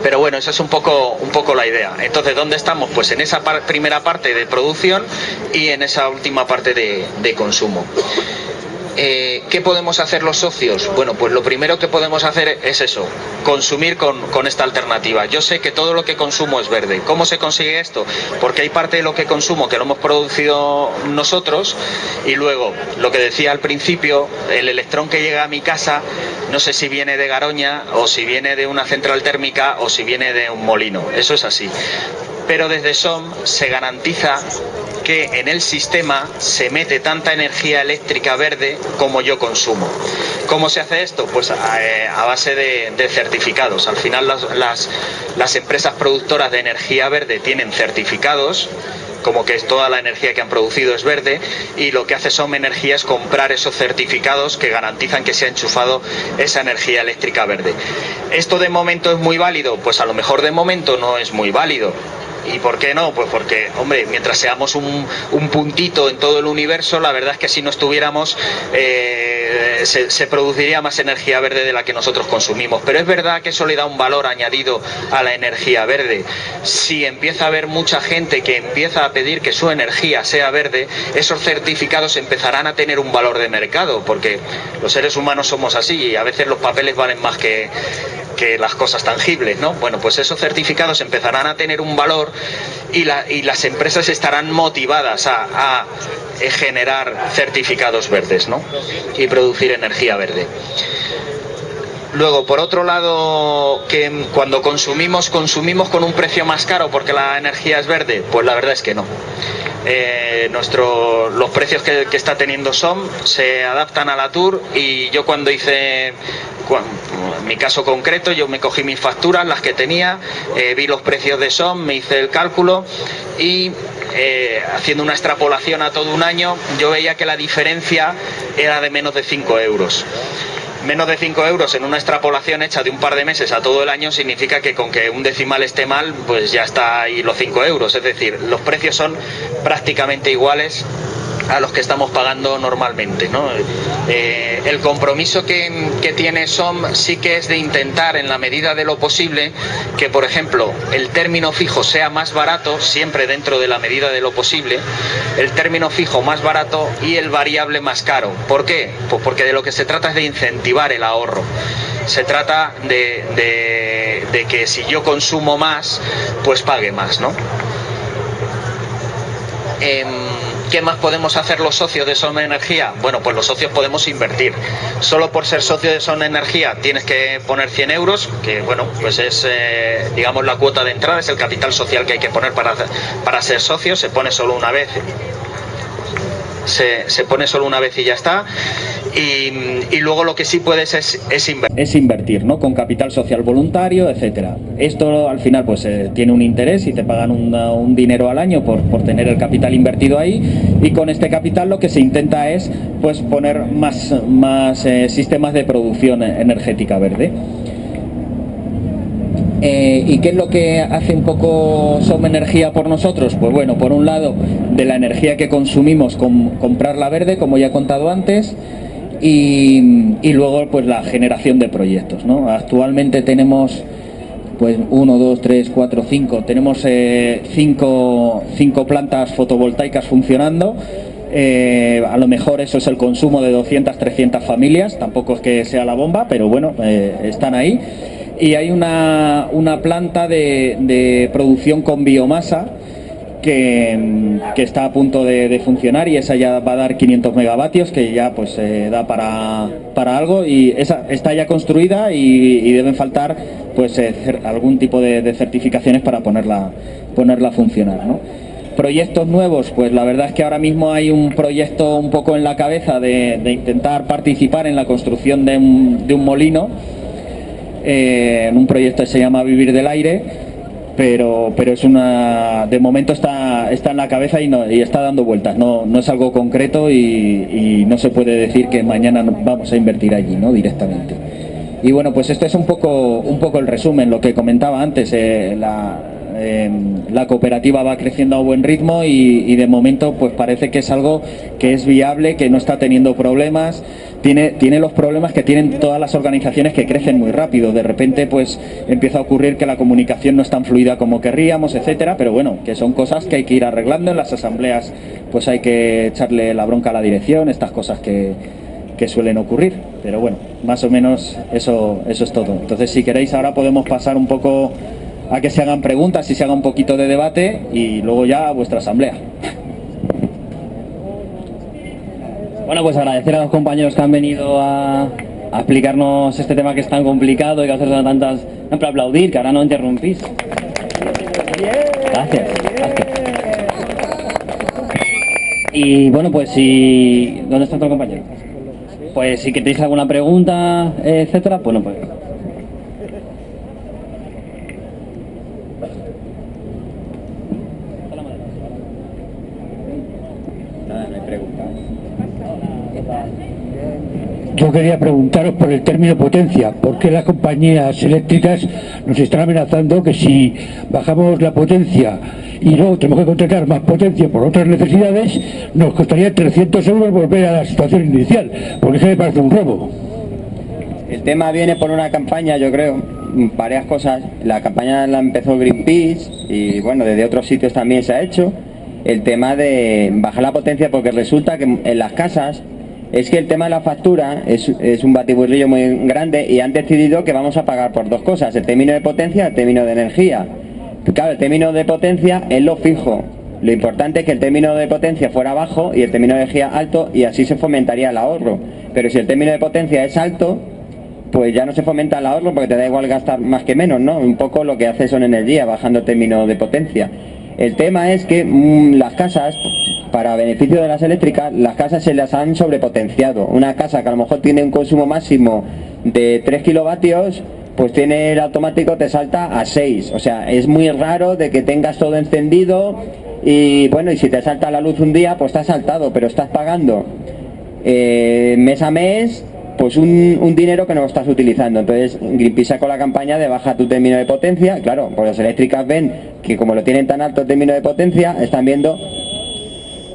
Pero bueno, esa es un poco la idea. Entonces, ¿dónde estamos? Pues en esa primera parte de producción y en esa última parte de consumo. ¿Qué podemos hacer los socios? Bueno, pues lo primero que podemos hacer es eso, consumir con esta alternativa. Yo sé que todo lo que consumo es verde. ¿Cómo se consigue esto? Porque hay parte de lo que consumo que lo hemos producido nosotros, y luego, lo que decía al principio, el electrón que llega a mi casa, no sé si viene de Garoña, o si viene de una central térmica, o si viene de un molino. Eso es así. Pero desde SOM se garantiza que en el sistema se mete tanta energía eléctrica verde como yo consumo. ¿Cómo se hace esto? Pues a base de certificados. Al final las empresas productoras de energía verde tienen certificados, como que toda la energía que han producido es verde, y lo que hace SOM Energía es comprar esos certificados que garantizan que se ha enchufado esa energía eléctrica verde. ¿Esto de momento es muy válido? Pues a lo mejor de momento no es muy válido. ¿Y por qué no? Pues porque, hombre, mientras seamos un puntito en todo el universo, la verdad es que si no estuviéramos, se produciría más energía verde de la que nosotros consumimos. Pero es verdad que eso le da un valor añadido a la energía verde. Si empieza a haber mucha gente que empieza a pedir que su energía sea verde, esos certificados empezarán a tener un valor de mercado, porque los seres humanos somos así y a veces los papeles valen más que las cosas tangibles, ¿no? Bueno, pues esos certificados empezarán a tener un valor y las empresas estarán motivadas a generar certificados verdes, ¿no? Y producir energía verde. Luego, por otro lado, que cuando consumimos con un precio más caro porque la energía es verde, pues la verdad es que no. Los precios que está teniendo SOM se adaptan a la TUR, y yo cuando hice, en mi caso concreto, yo me cogí mis facturas, las que tenía, vi los precios de SOM, me hice el cálculo y haciendo una extrapolación a todo un año, yo veía que la diferencia era de menos de 5 euros. Menos de 5 euros en una extrapolación hecha de un par de meses a todo el año significa que con que un decimal esté mal, pues ya está ahí los 5 euros. Es decir, los precios son prácticamente iguales a los que estamos pagando normalmente, ¿no? El compromiso que tiene SOM sí que es de intentar, en la medida de lo posible, que por ejemplo el término fijo sea más barato, siempre dentro de la medida de lo posible, el término fijo más barato y el variable más caro. ¿Por qué? Pues porque de lo que se trata es de incentivar el ahorro. Se trata de que si yo consumo más, pues pague más, ¿no? ¿Qué más podemos hacer los socios de SOM Energía? Bueno, pues los socios podemos invertir. Solo por ser socio de SOM Energía tienes que poner 100 euros, que bueno, pues es, digamos, la cuota de entrada, es el capital social que hay que poner para ser socio. Se pone solo una vez. Se pone solo una vez y ya está. Y luego lo que sí puedes es invertir, ¿no? Con capital social voluntario, etcétera. Esto al final pues tiene un interés y te pagan un dinero al año por tener el capital invertido ahí, y con este capital lo que se intenta es pues poner más sistemas de producción energética verde. ¿Y qué es lo que hace un poco Som Energía por nosotros? Pues bueno, por un lado, de la energía que consumimos, comprarla verde, como ya he contado antes, y luego pues la generación de proyectos, ¿no? Actualmente tenemos pues 1, 2, 3, 4, 5, tenemos 5 plantas fotovoltaicas funcionando. A lo mejor eso es el consumo de 200, 300 familias, tampoco es que sea la bomba, pero bueno, están ahí. Y hay una planta de producción con biomasa que está a punto de funcionar, y esa ya va a dar 500 megavatios, que ya pues da para algo, y esa está ya construida y deben faltar pues algún tipo de certificaciones para ponerla a funcionar, ¿no? Proyectos nuevos, pues la verdad es que ahora mismo hay un proyecto un poco en la cabeza de intentar participar en la construcción de un molino, en un proyecto que se llama Vivir del Aire, pero es de momento está en la cabeza y está dando vueltas, no es algo concreto, y no se puede decir que mañana vamos a invertir allí, ¿no? Directamente. Y bueno, pues esto es un poco el resumen, lo que comentaba antes. La cooperativa va creciendo a buen ritmo y de momento pues parece que es algo que es viable, que no está teniendo problemas. Tiene los problemas que tienen todas las organizaciones que crecen muy rápido. De repente pues empieza a ocurrir que la comunicación no es tan fluida como querríamos, etcétera, pero bueno, que son cosas que hay que ir arreglando. En las asambleas pues hay que echarle la bronca a la dirección, estas cosas que suelen ocurrir, pero bueno, más o menos eso es todo. Entonces, si queréis, ahora podemos pasar un poco a que se hagan preguntas y se haga un poquito de debate, y luego ya a vuestra asamblea. Bueno, pues agradecer a los compañeros que han venido a explicarnos este tema que es tan complicado y que hacer tantas... No, para aplaudir, que ahora no interrumpís. Gracias. Y bueno, pues si... ¿Dónde está otro compañero? Pues si queréis alguna pregunta, etcétera, bueno, pues... Yo quería preguntaros por el término potencia. ¿Por qué las compañías eléctricas nos están amenazando que si bajamos la potencia y luego tenemos que contratar más potencia por otras necesidades, nos costaría 300 euros volver a la situación inicial? Porque eso me parece un robo. El tema viene por una campaña, yo creo, varias cosas. La campaña la empezó Greenpeace y bueno, desde otros sitios también se ha hecho. El tema de bajar la potencia, porque resulta que en las casas es que el tema de la factura es un batiburrillo muy grande, y han decidido que vamos a pagar por dos cosas: el término de potencia y el término de energía. Claro, el término de potencia es lo fijo. Lo importante es que el término de potencia fuera bajo y el término de energía alto, y así se fomentaría el ahorro. Pero si el término de potencia es alto, pues ya no se fomenta el ahorro, porque te da igual gastar más que menos, ¿no? Un poco lo que hace Son Energía, bajando el término de potencia. El tema es que las casas, para beneficio de las eléctricas, las casas se las han sobrepotenciado. Una casa que a lo mejor tiene un consumo máximo de 3 kilovatios, pues tiene el automático, te salta a 6. O sea, es muy raro de que tengas todo encendido y bueno, y si te salta la luz un día, pues te has saltado, pero estás pagando mes a mes pues un dinero que no estás utilizando. Entonces Greenpeace sacó la campaña de baja tu término de potencia. Claro, pues las eléctricas ven que como lo tienen tan alto el término de potencia, están viendo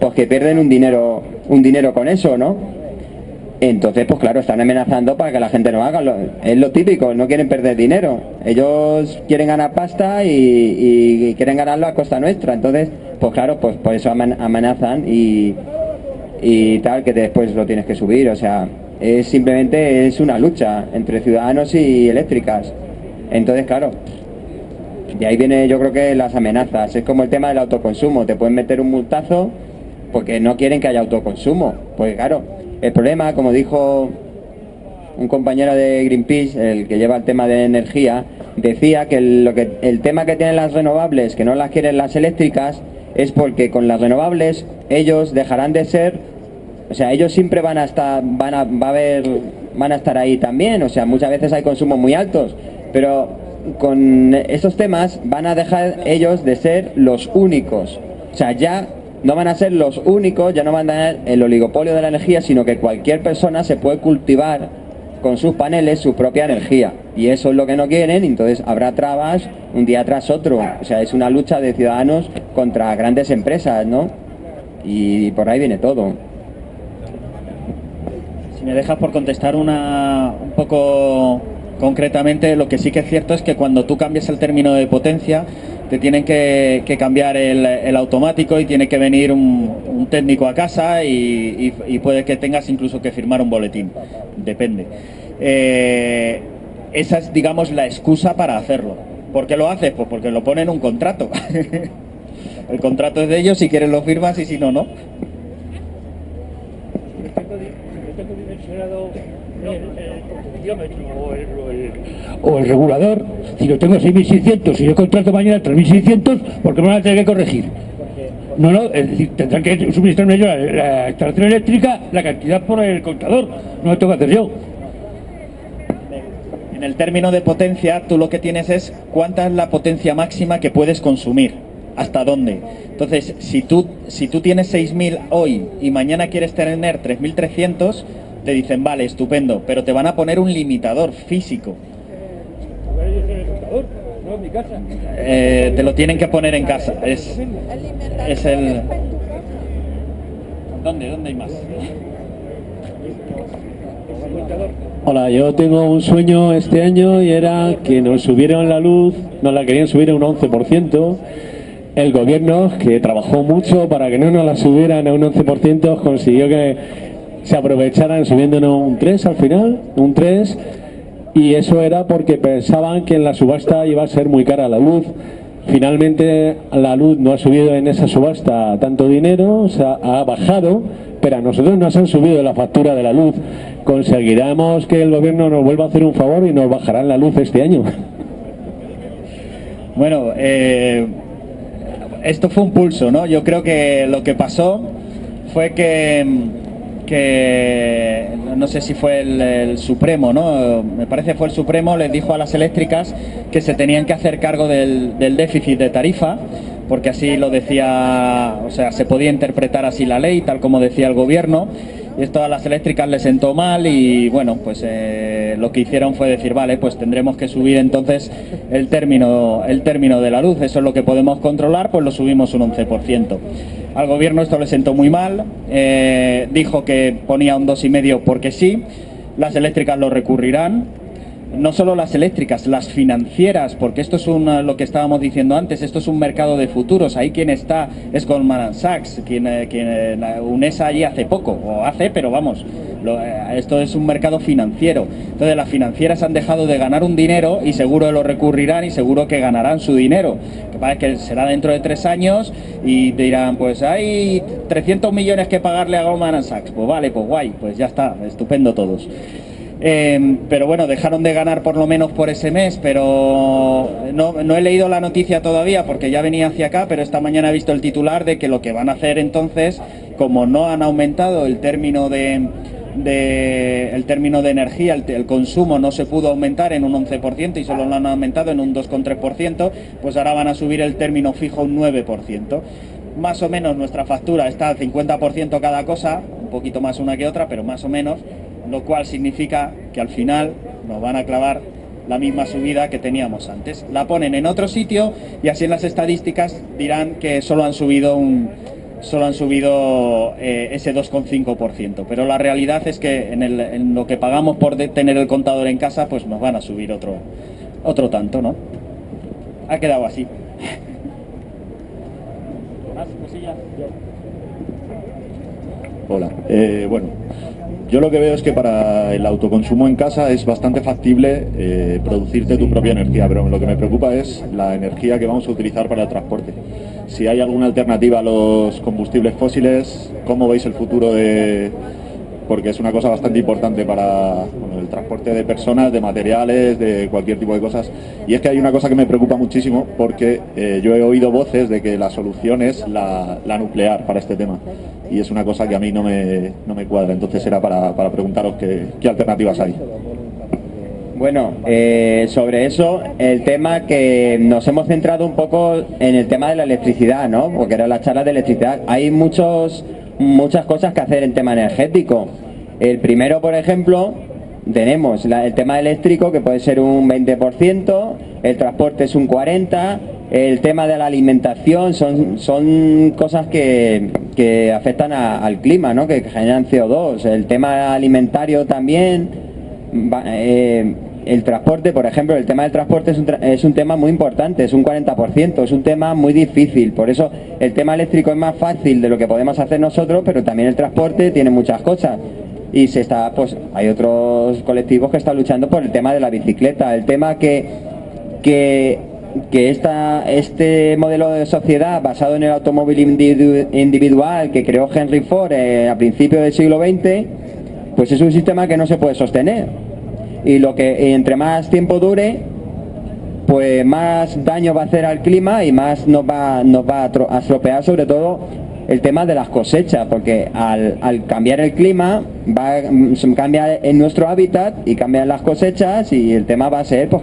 pues que pierden un dinero con eso, ¿no? Entonces pues claro, están amenazando para que la gente no haga. Es lo típico, no quieren perder dinero. Ellos quieren ganar pasta y quieren ganarlo a costa nuestra. Entonces pues claro, pues por eso amenazan y tal, que después lo tienes que subir. O sea, simplemente es una lucha entre ciudadanos y eléctricas. Entonces claro, de ahí viene, yo creo, que las amenazas. Es como el tema del autoconsumo, te pueden meter un multazo porque no quieren que haya autoconsumo. Pues claro, el problema, como dijo un compañero de Greenpeace, el que lleva el tema de energía, decía que el tema que tienen las renovables, que no las quieren las eléctricas, es porque con las renovables ellos dejarán de ser... O sea, ellos siempre van a estar ahí también. O sea, muchas veces hay consumos muy altos, pero con estos temas van a dejar ellos de ser los únicos. O sea, ya no van a ser los únicos, ya no van a tener el oligopolio de la energía, sino que cualquier persona se puede cultivar con sus paneles su propia energía, y eso es lo que no quieren, entonces habrá trabas un día tras otro. O sea, es una lucha de ciudadanos contra grandes empresas, ¿no? Y por ahí viene todo. Si me dejas por contestar un poco concretamente, lo que sí que es cierto es que cuando tú cambias el término de potencia, te tienen que cambiar el automático y tiene que venir un técnico a casa y puede que tengas incluso que firmar un boletín, depende. Esa es, digamos, la excusa para hacerlo. ¿Por qué lo haces? Pues porque lo pone en un contrato. El contrato es de ellos, si quieres lo firmas y si no, no. O el regulador, si lo tengo 6.600 y yo contrato mañana 3.600, ¿por qué me van a tener que corregir? No, es decir, tendrán que suministrarme yo la instalación eléctrica, la cantidad por el contador, no me toca hacer yo. En el término de potencia, tú lo que tienes es cuánta es la potencia máxima que puedes consumir, hasta dónde. Entonces, si tú tienes 6.000 hoy y mañana quieres tener 3.300, te dicen, vale, estupendo, pero te van a poner un limitador físico. Te lo tienen que poner en casa. Es el... ¿Dónde hay más? Hola, yo tengo un sueño este año y era que nos subieran la luz, nos la querían subir a un 11%. El gobierno, que trabajó mucho para que no nos la subieran a un 11%, consiguió que se aprovecharan subiéndonos un 3 al final, un 3, y eso era porque pensaban que en la subasta iba a ser muy cara la luz. Finalmente la luz no ha subido en esa subasta tanto dinero, o sea, ha bajado, pero a nosotros nos han subido la factura de la luz. Conseguiremos que el gobierno nos vuelva a hacer un favor y nos bajarán la luz este año. Bueno, esto fue un pulso, ¿no? Yo creo que lo que pasó fue que no sé si fue el Supremo, ¿no? Me parece que fue el Supremo, les dijo a las eléctricas que se tenían que hacer cargo del déficit de tarifa, porque así lo decía, o sea, se podía interpretar así la ley, tal como decía el gobierno, y esto a las eléctricas les sentó mal y bueno, pues lo que hicieron fue decir, vale, pues tendremos que subir entonces el término de la luz, eso es lo que podemos controlar, pues lo subimos un 11%. Al gobierno esto le sentó muy mal, dijo que ponía un 2,5 porque sí, las eléctricas lo recurrirán. No solo las eléctricas, las financieras, porque esto es lo que estábamos diciendo antes, esto es un mercado de futuros, ahí quien está es Goldman Sachs, quien UNESA allí hace poco, o hace, pero vamos, esto es un mercado financiero. Entonces las financieras han dejado de ganar un dinero y seguro lo recurrirán y seguro que ganarán su dinero. Lo que pasa es que será dentro de 3 años y dirán, pues hay 300 millones que pagarle a Goldman Sachs, pues vale, pues guay, pues ya está, estupendo todos. Pero bueno, dejaron de ganar por lo menos por ese mes, pero no he leído la noticia todavía porque ya venía hacia acá, pero esta mañana he visto el titular de que lo que van a hacer entonces, como no han aumentado el término de energía, el consumo no se pudo aumentar en un 11% y solo lo han aumentado en un 2,3%, pues ahora van a subir el término fijo un 9%. Más o menos nuestra factura está al 50% cada cosa, un poquito más una que otra, pero más o menos, lo cual significa que al final nos van a clavar la misma subida que teníamos antes. La ponen en otro sitio y así en las estadísticas dirán que solo han subido ese 2,5%, pero la realidad es que en lo que pagamos por tener el contador en casa, pues nos van a subir otro tanto, ¿no? Ha quedado así. Hola, bueno, yo lo que veo es que para el autoconsumo en casa es bastante factible producirte tu propia energía, pero lo que me preocupa es la energía que vamos a utilizar para el transporte. Si hay alguna alternativa a los combustibles fósiles, ¿cómo veis el futuro porque es una cosa bastante importante para el transporte de personas, de materiales, de cualquier tipo de cosas? Y es que hay una cosa que me preocupa muchísimo porque yo he oído voces de que la solución es la nuclear para este tema. Y es una cosa que a mí no me cuadra, entonces era para preguntaros qué alternativas hay. Bueno, sobre eso, el tema que nos hemos centrado un poco en el tema de la electricidad, ¿no? Porque era la charla de electricidad. Hay muchas cosas que hacer en tema energético. El primero, por ejemplo, tenemos el tema eléctrico, que puede ser un 20%, el transporte es un 40%, el tema de la alimentación son cosas que afectan al clima, ¿no? Que generan CO2. El tema alimentario también, el transporte, por ejemplo, el tema del transporte es un tema muy importante, es un 40%, es un tema muy difícil. Por eso el tema eléctrico es más fácil de lo que podemos hacer nosotros, pero también el transporte tiene muchas cosas. Y pues hay otros colectivos que están luchando por el tema de la bicicleta, el tema que este modelo de sociedad basado en el automóvil individual que creó Henry Ford a principios del siglo XX, pues es un sistema que no se puede sostener. Y entre más tiempo dure, pues más daño va a hacer al clima y más nos va a estropear, sobre todo el tema de las cosechas, porque al cambiar el clima cambia en nuestro hábitat y cambian las cosechas, y el tema va a ser pues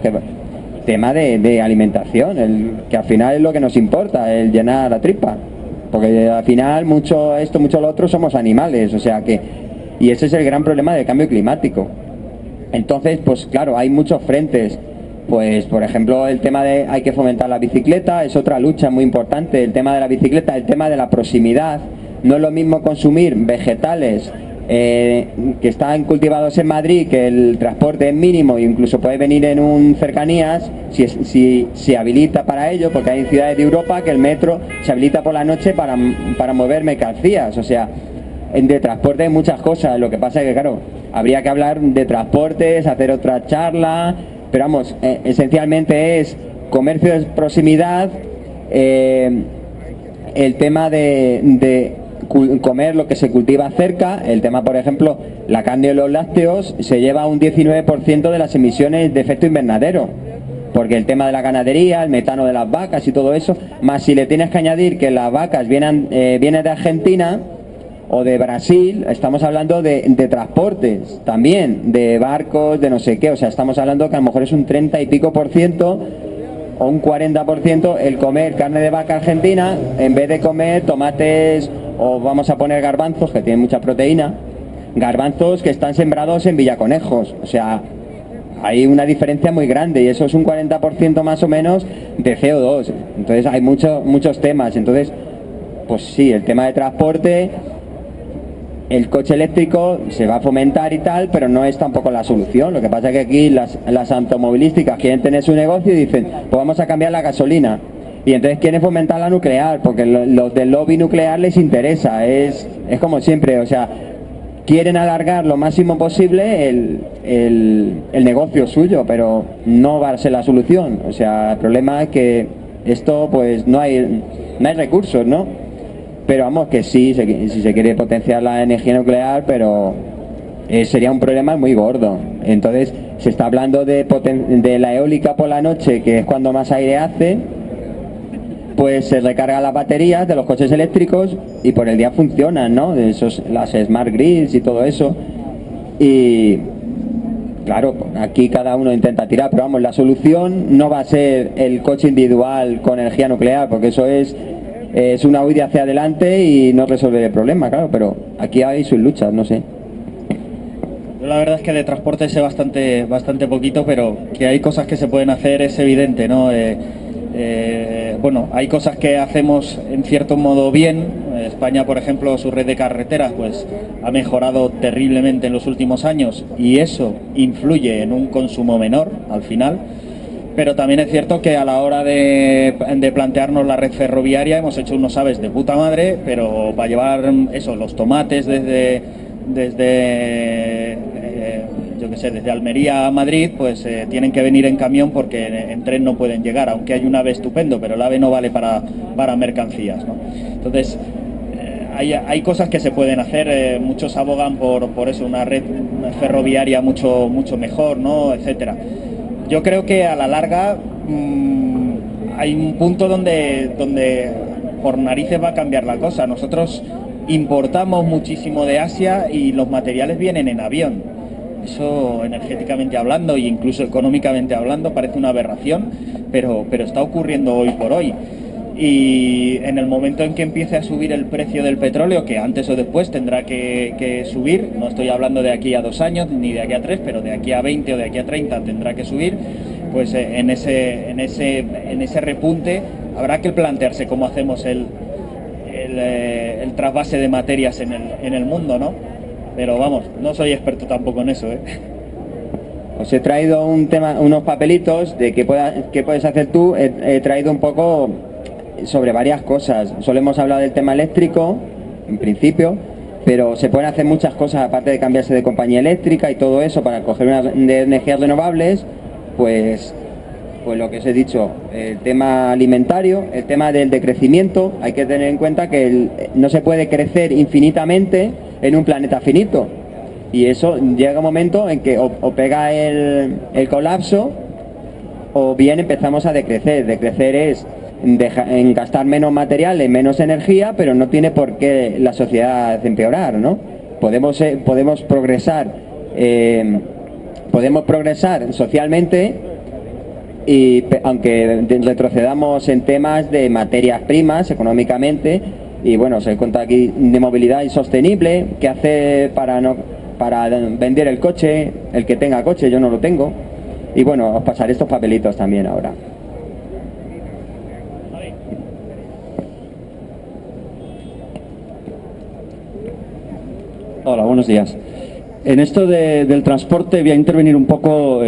tema de alimentación, que al final es lo que nos importa, el llenar la tripa, porque al final mucho lo otro somos animales, o sea que, y ese es el gran problema del cambio climático. Entonces, pues claro, hay muchos frentes. Pues por ejemplo el tema de hay que fomentar la bicicleta, es otra lucha muy importante, el tema de la bicicleta, el tema de la proximidad. No es lo mismo consumir vegetales que están cultivados en Madrid, que el transporte es mínimo e incluso puede venir en cercanías, si se habilita para ello, porque hay ciudades de Europa que el metro se habilita por la noche para mover mercancías. O sea, de transporte hay muchas cosas, lo que pasa es que claro, habría que hablar de transportes, hacer otra charla, pero vamos, esencialmente es comercio de proximidad, el tema de comer lo que se cultiva cerca, el tema, por ejemplo, la carne y los lácteos se lleva un 19% de las emisiones de efecto invernadero, porque el tema de la ganadería, el metano de las vacas y todo eso, más si le tienes que añadir que las vacas vienen de Argentina o de Brasil, estamos hablando de transportes también, de barcos, de no sé qué, o sea, estamos hablando que a lo mejor es un 30 y pico % o un 40% el comer carne de vaca argentina en vez de comer tomates, o vamos a poner garbanzos, que tienen mucha proteína, garbanzos que están sembrados en Villaconejos. O sea, hay una diferencia muy grande, y eso es un 40% más o menos de CO2. Entonces hay muchos temas. Entonces, pues sí, el tema de transporte, el coche eléctrico se va a fomentar y tal, pero no es tampoco la solución. Lo que pasa es que aquí las automovilísticas quieren tener su negocio y dicen, pues vamos a cambiar la gasolina. Y entonces quieren fomentar la nuclear, porque los del lobby nuclear les interesa. Es como siempre, o sea, quieren alargar lo máximo posible el negocio suyo, pero no va a ser la solución. O sea, el problema es que esto, pues no hay recursos, ¿no? Pero vamos, que sí, si se quiere potenciar la energía nuclear, pero sería un problema muy gordo. Entonces se está hablando de la eólica por la noche, que es cuando más aire hace, pues se recarga las baterías de los coches eléctricos y por el día funcionan, ¿no? Las smart grids y todo eso. Y claro, aquí cada uno intenta tirar, pero vamos, la solución no va a ser el coche individual con energía nuclear, porque eso es una huida hacia adelante y no resolver el problema, claro, pero aquí hay sus luchas, no sé. Yo la verdad es que de transporte sé bastante poquito, pero que hay cosas que se pueden hacer es evidente, ¿no? Bueno, hay cosas que hacemos en cierto modo bien. España, por ejemplo, su red de carreteras pues ha mejorado terriblemente en los últimos años, y eso influye en un consumo menor al final. Pero también es cierto que a la hora de plantearnos la red ferroviaria hemos hecho unos aves de puta madre, pero para llevar los tomates desde Almería a Madrid, pues tienen que venir en camión porque en tren no pueden llegar, aunque hay un ave estupendo, pero el ave no vale para mercancías, ¿no? Entonces, hay cosas que se pueden hacer, muchos abogan por eso, una red ferroviaria mucho mejor, ¿no? Etcétera. Yo creo que a la larga hay un punto donde por narices va a cambiar la cosa. Nosotros importamos muchísimo de Asia y los materiales vienen en avión. Eso, energéticamente hablando e incluso económicamente hablando, parece una aberración, pero está ocurriendo hoy por hoy. y en el momento en que empiece a subir el precio del petróleo, que antes o después tendrá que subir, no estoy hablando de aquí a 2 años ni de aquí a 3, pero de aquí a 20 o de aquí a 30 tendrá que subir, pues en ese repunte habrá que plantearse cómo hacemos el trasvase de materias en el mundo, ¿no? Pero vamos, no soy experto tampoco en eso, ¿eh? Os he traído unos papelitos de qué puedes hacer tú. He traído un poco sobre varias cosas. Solo hemos hablado del tema eléctrico, en principio, pero se pueden hacer muchas cosas, aparte de cambiarse de compañía eléctrica y todo eso, para coger unas de energías renovables, pues lo que os he dicho, el tema alimentario, el tema del decrecimiento. Hay que tener en cuenta que no se puede crecer infinitamente en un planeta finito, y eso llega un momento en que o pega el colapso, o bien empezamos a decrecer. Decrecer es en gastar menos materiales, menos energía, pero no tiene por qué la sociedad empeorar, ¿no? Podemos progresar socialmente, y aunque retrocedamos en temas de materias primas económicamente. Y bueno, se cuenta aquí de movilidad insostenible, que hace para vender el coche, el que tenga coche, yo no lo tengo. Y bueno, os pasaré estos papelitos también ahora. Hola, buenos días. En esto del transporte voy a intervenir un poco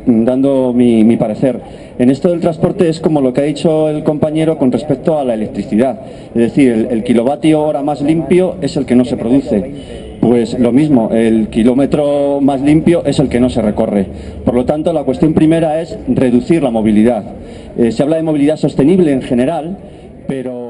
dando mi parecer. En esto del transporte es como lo que ha dicho el compañero con respecto a la electricidad. Es decir, el kilovatio hora más limpio es el que no se produce. Pues lo mismo, el kilómetro más limpio es el que no se recorre. Por lo tanto, la cuestión primera es reducir la movilidad. Se habla de movilidad sostenible en general, pero